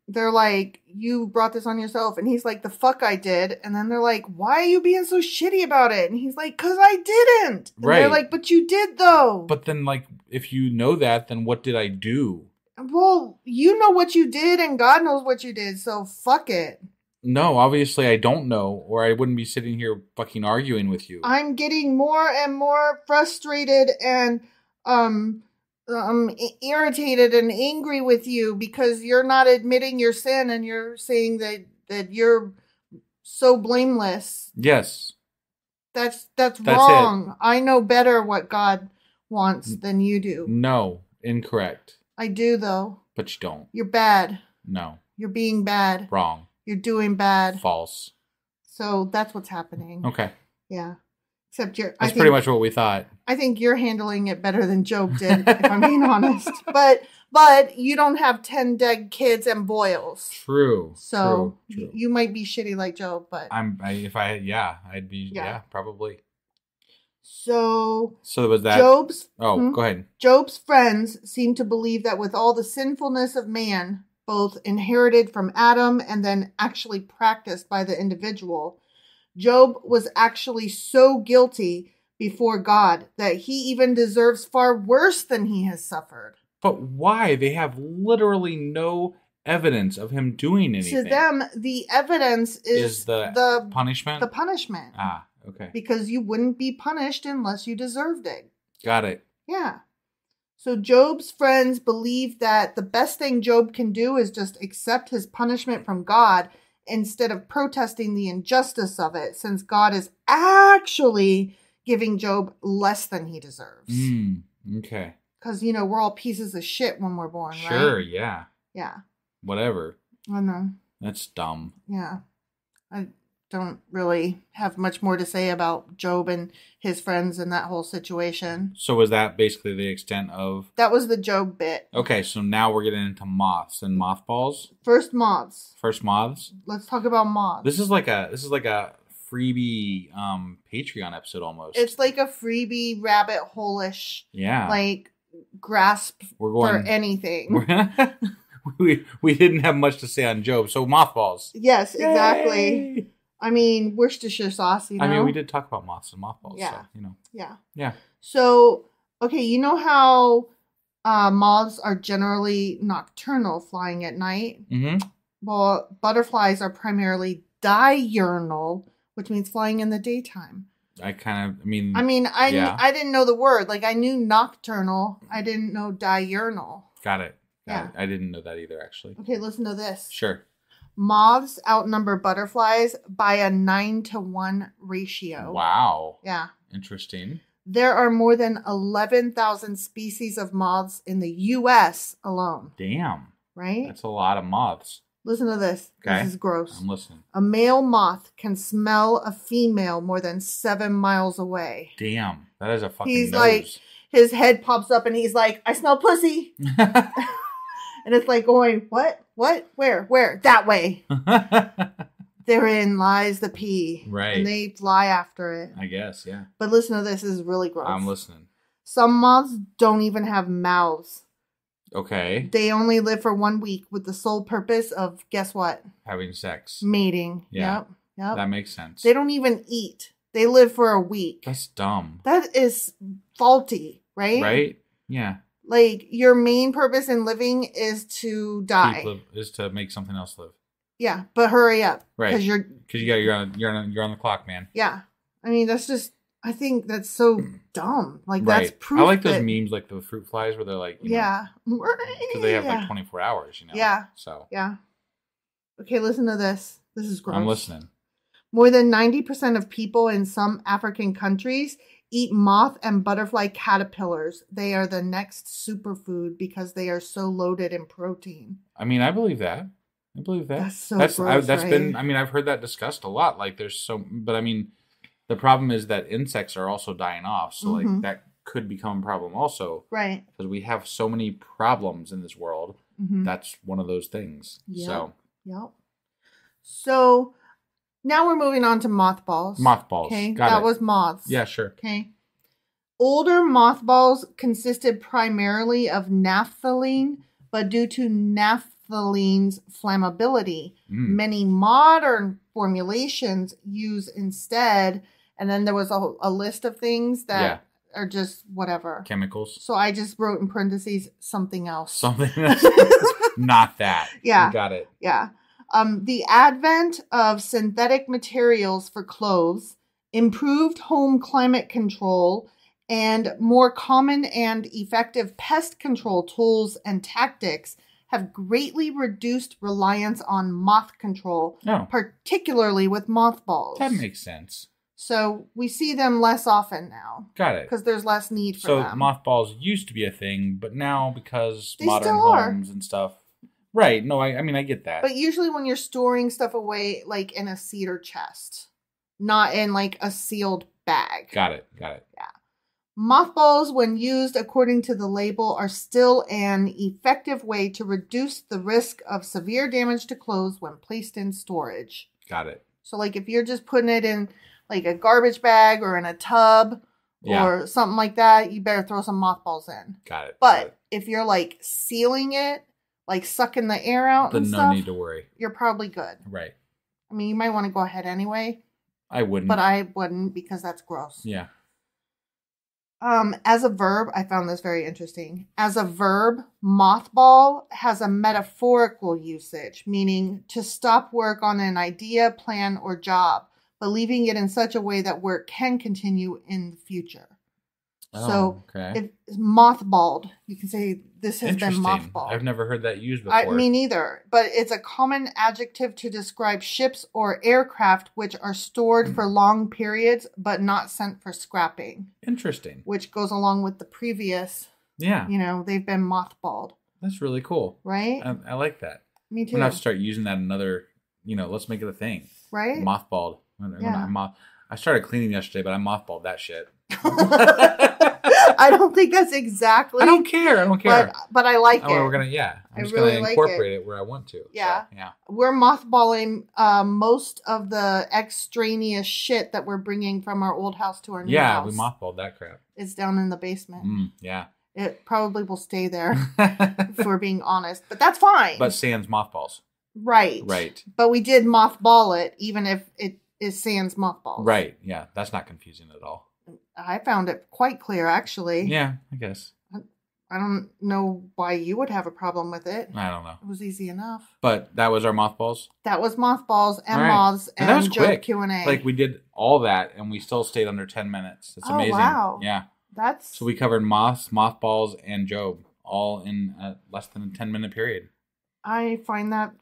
they're like, you brought this on yourself, and he's like, the fuck I did. And then they're like, why are you being so shitty about it? And he's like, 'cause I didn't. And they're like, but you did though. But then, like, if you know that, then what did I do? Well, you know what you did, and God knows what you did, so fuck it. No, obviously I don't know, or I wouldn't be sitting here fucking arguing with you. I'm getting more and more frustrated and irritated and angry with you because you're not admitting your sin and you're saying that you're so blameless. Yes. That's wrong. It. I know better what God wants than you do. No, incorrect. I do though. But you don't. You're bad. No. You're being bad. Wrong. You're doing bad. False. So that's what's happening. Okay. Yeah. Except That's pretty much what we thought. I think you're handling it better than Job did, if I'm being honest. But you don't have 10 dead kids and boils. True. So true. You might be shitty like Job, but I'd be probably. So was that Job's go ahead. Job's friends seem to believe that with all the sinfulness of man, both inherited from Adam and then actually practiced by the individual, Job was actually so guilty before God that he even deserves far worse than he has suffered. But why? They have literally no evidence of him doing anything. To them, the evidence is the punishment? The punishment. Ah, okay. Because you wouldn't be punished unless you deserved it. Got it. Yeah. So Job's friends believe that the best thing Job can do is just accept his punishment from God instead of protesting the injustice of it, since God is actually giving Job less than he deserves. Okay. Because, we're all pieces of shit when we're born, right? Sure, yeah. Yeah. Whatever. I know. That's dumb. Yeah. I don't really have much more to say about Job and his friends and that whole situation. So was that basically the extent of... That was the Job bit. Okay, so now we're getting into moths and mothballs. First moths. Let's talk about moths. This is like a freebie Patreon episode almost. It's like a freebie rabbit hole-ish. Yeah. Like grasp for anything. We didn't have much to say on Job, so mothballs. Yes, exactly. Yay! I mean, Worcestershire sauce, I mean, we did talk about moths and mothballs. Yeah. So, Yeah. Yeah. So, okay, you know how moths are generally nocturnal, flying at night? Mm-hmm. Well, butterflies are primarily diurnal, which means flying in the daytime. I didn't know the word. Like, I knew nocturnal. I didn't know diurnal. Got it. Yeah. I didn't know that either, actually. Okay, listen to this. Sure. Moths outnumber butterflies by a 9-to-1 ratio. Wow. Yeah. Interesting. There are more than 11,000 species of moths in the U.S. alone. Damn. Right? That's a lot of moths. Listen to this. Okay. This is gross. I'm listening. A male moth can smell a female more than 7 miles away. Damn. That is a fucking He's nose. like, his head pops up and he's like, I smell pussy. And it's like going, what? Where? That way. Therein lies the pea. Right. And they fly after it. I guess, yeah. But listen to this. This is really gross. I'm listening. Some moths don't even have mouths. Okay. They only live for 1 week with the sole purpose of, guess what? Having sex. Mating. Yeah. Yep. That makes sense. They don't even eat. They live for a week. That's dumb. That is faulty, right? Right? Yeah. Like, your main purpose in living is to die. Is to make something else live. Yeah, but hurry up. Right. Because you're on the clock, man. Yeah. I mean, I think that's so dumb. Like, right. That's proof. I like those memes, like the fruit flies, where they're like, yeah. Because they have like 24 hours, Yeah. So. Yeah. Okay, listen to this. This is gross. I'm listening. More than 90% of people in some African countries eat moth and butterfly caterpillars. They are the next superfood because they are so loaded in protein. I mean, I believe that. That's so gross, right? I mean, I've heard that discussed a lot. Like but I mean, the problem is that insects are also dying off. So like that could become a problem also. Right. Because we have so many problems in this world. That's one of those things. Yep. So now we're moving on to mothballs. Mothballs. Okay. Got that it. was moths. Yeah, sure. Okay. Older mothballs consisted primarily of naphthalene, but due to naphthalene's flammability, many modern formulations use instead. And then there was a list of things that are just whatever. Chemicals. So I just wrote in parentheses something else. Something else. Not that. Yeah. You got it. Yeah. The advent of synthetic materials for clothes, improved home climate control, and more common and effective pest control tools and tactics have greatly reduced reliance on moth control, particularly with mothballs. That makes sense. So we see them less often now. Got it. Because there's less need for them. So mothballs used to be a thing, but now because They modern still are. homes and stuff. Right. No, I mean, I get that. But usually when you're storing stuff away, like in a cedar chest, not in like a sealed bag. Got it. Yeah. Mothballs, when used according to the label, are still an effective way to reduce the risk of severe damage to clothes when placed in storage. Got it. So like if you're just putting it in like a garbage bag or in a tub or something like that, you better throw some mothballs in. Got it. But if you're like sealing it, like sucking the air out then and no stuff, need to worry. you're probably good. Right. I mean, you might want to go ahead anyway. I wouldn't. But I wouldn't because that's gross. Yeah. As a verb, I found this very interesting. As a verb, mothball has a metaphorical usage, meaning to stop work on an idea, plan, or job, but leaving it in such a way that work can continue in the future. So if it's mothballed, you can say this has been mothballed. I've never heard that used before. Me neither. But it's a common adjective to describe ships or aircraft which are stored for long periods but not sent for scrapping. Interesting. Which goes along with the previous. Yeah. You know, they've been mothballed. That's really cool. Right? I like that. Me too. I'm going to have to start using that another, let's make it a thing. Right? Mothballed. Yeah. I started cleaning yesterday, but I mothballed that shit. I don't think that's exactly. I don't care. But I like it. We're gonna, I'm just really gonna incorporate it where I want to. Yeah. So, yeah. We're mothballing most of the extraneous shit that we're bringing from our old house to our new house. Yeah, we mothballed that crap. It's down in the basement. Yeah. It probably will stay there, if we're being honest. But that's fine. But sans mothballs. Right. But we did mothball it, even if it is sans mothballs. Right. Yeah. That's not confusing at all. I found it quite clear, actually. Yeah, I guess. I don't know why you would have a problem with it. I don't know. It was easy enough. But that was our mothballs? That was mothballs and moths and that was joke quick. Q&A. Like, we did all that, and we still stayed under 10 minutes. It's amazing. Wow. Yeah. So we covered moths, mothballs, and Job all in less than a 10-minute period. I find that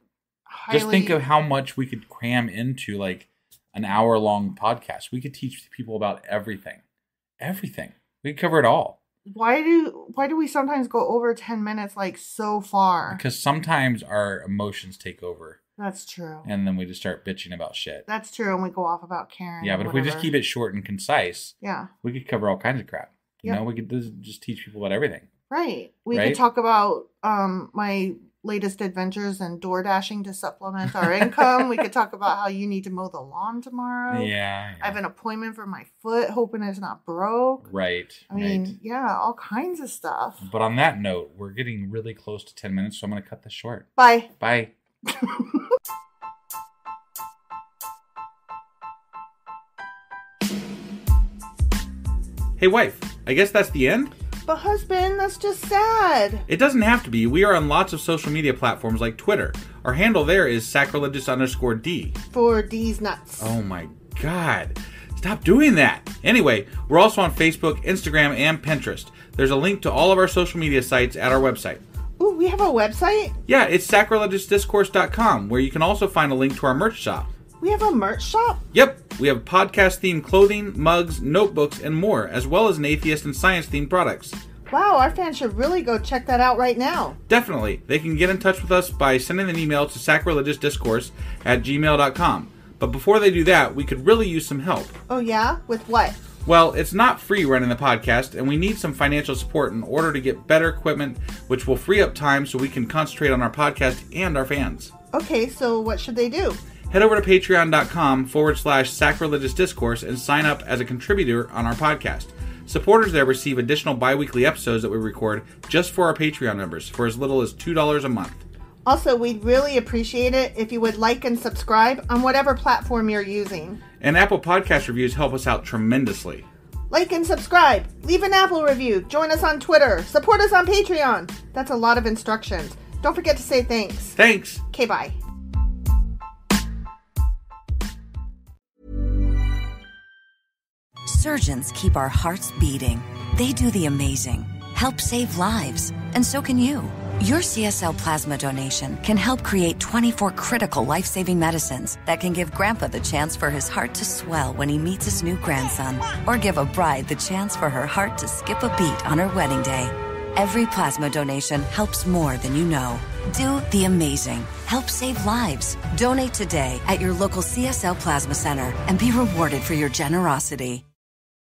highly... Just think of how much we could cram into, like, an hour-long podcast. We could teach people about everything. Everything. We could cover it all. Why do we sometimes go over 10 minutes, like, so far? Because sometimes our emotions take over. That's true. And then we just start bitching about shit. That's true, and we go off about Karen. Yeah, but if we just keep it short and concise, we could cover all kinds of crap. You know, we could just teach people about everything. Right. We could talk about my latest adventures and door dashing to supplement our income. We could talk about how you need to mow the lawn tomorrow. Yeah. I have an appointment for my foot, hoping it's not broke. Right. I mean, all kinds of stuff. But on that note, we're getting really close to 10 minutes, so I'm going to cut this short. Bye. Bye. Hey, wife, I guess that's the end? But husband, that's just sad. It doesn't have to be. We are on lots of social media platforms like Twitter. Our handle there is sacrilegious_D. For D's nuts. Oh my God. Stop doing that. Anyway, we're also on Facebook, Instagram, and Pinterest. There's a link to all of our social media sites at our website. Ooh, we have a website? Yeah, it's sacrilegiousdiscourse.com, where you can also find a link to our merch shop. We have a merch shop? Yep. We have podcast-themed clothing, mugs, notebooks, and more, as well as an atheist and science-themed products. Wow, our fans should really go check that out right now. Definitely. They can get in touch with us by sending an email to sacrilegiousdiscourse@gmail.com. But before they do that, we could really use some help. Oh yeah? With what? Well, it's not free running the podcast, and we need some financial support in order to get better equipment, which will free up time so we can concentrate on our podcast and our fans. Okay, so what should they do? Head over to patreon.com/sacrilegiousdiscourse and sign up as a contributor on our podcast. Supporters there receive additional bi-weekly episodes that we record just for our Patreon members for as little as $2 a month. Also, we'd really appreciate it if you would like and subscribe on whatever platform you're using. And Apple Podcast reviews help us out tremendously. Like and subscribe, leave an Apple review, join us on Twitter, support us on Patreon. That's a lot of instructions. Don't forget to say thanks. Thanks. Okay, bye. Surgeons keep our hearts beating. They do the amazing, help save lives, and so can you. Your CSL plasma donation can help create 24 critical life-saving medicines that can give Grandpa the chance for his heart to swell when he meets his new grandson, or give a bride the chance for her heart to skip a beat on her wedding day. Every plasma donation helps more than you know. Do the amazing. Help save lives. Donate today at your local CSL Plasma Center and be rewarded for your generosity.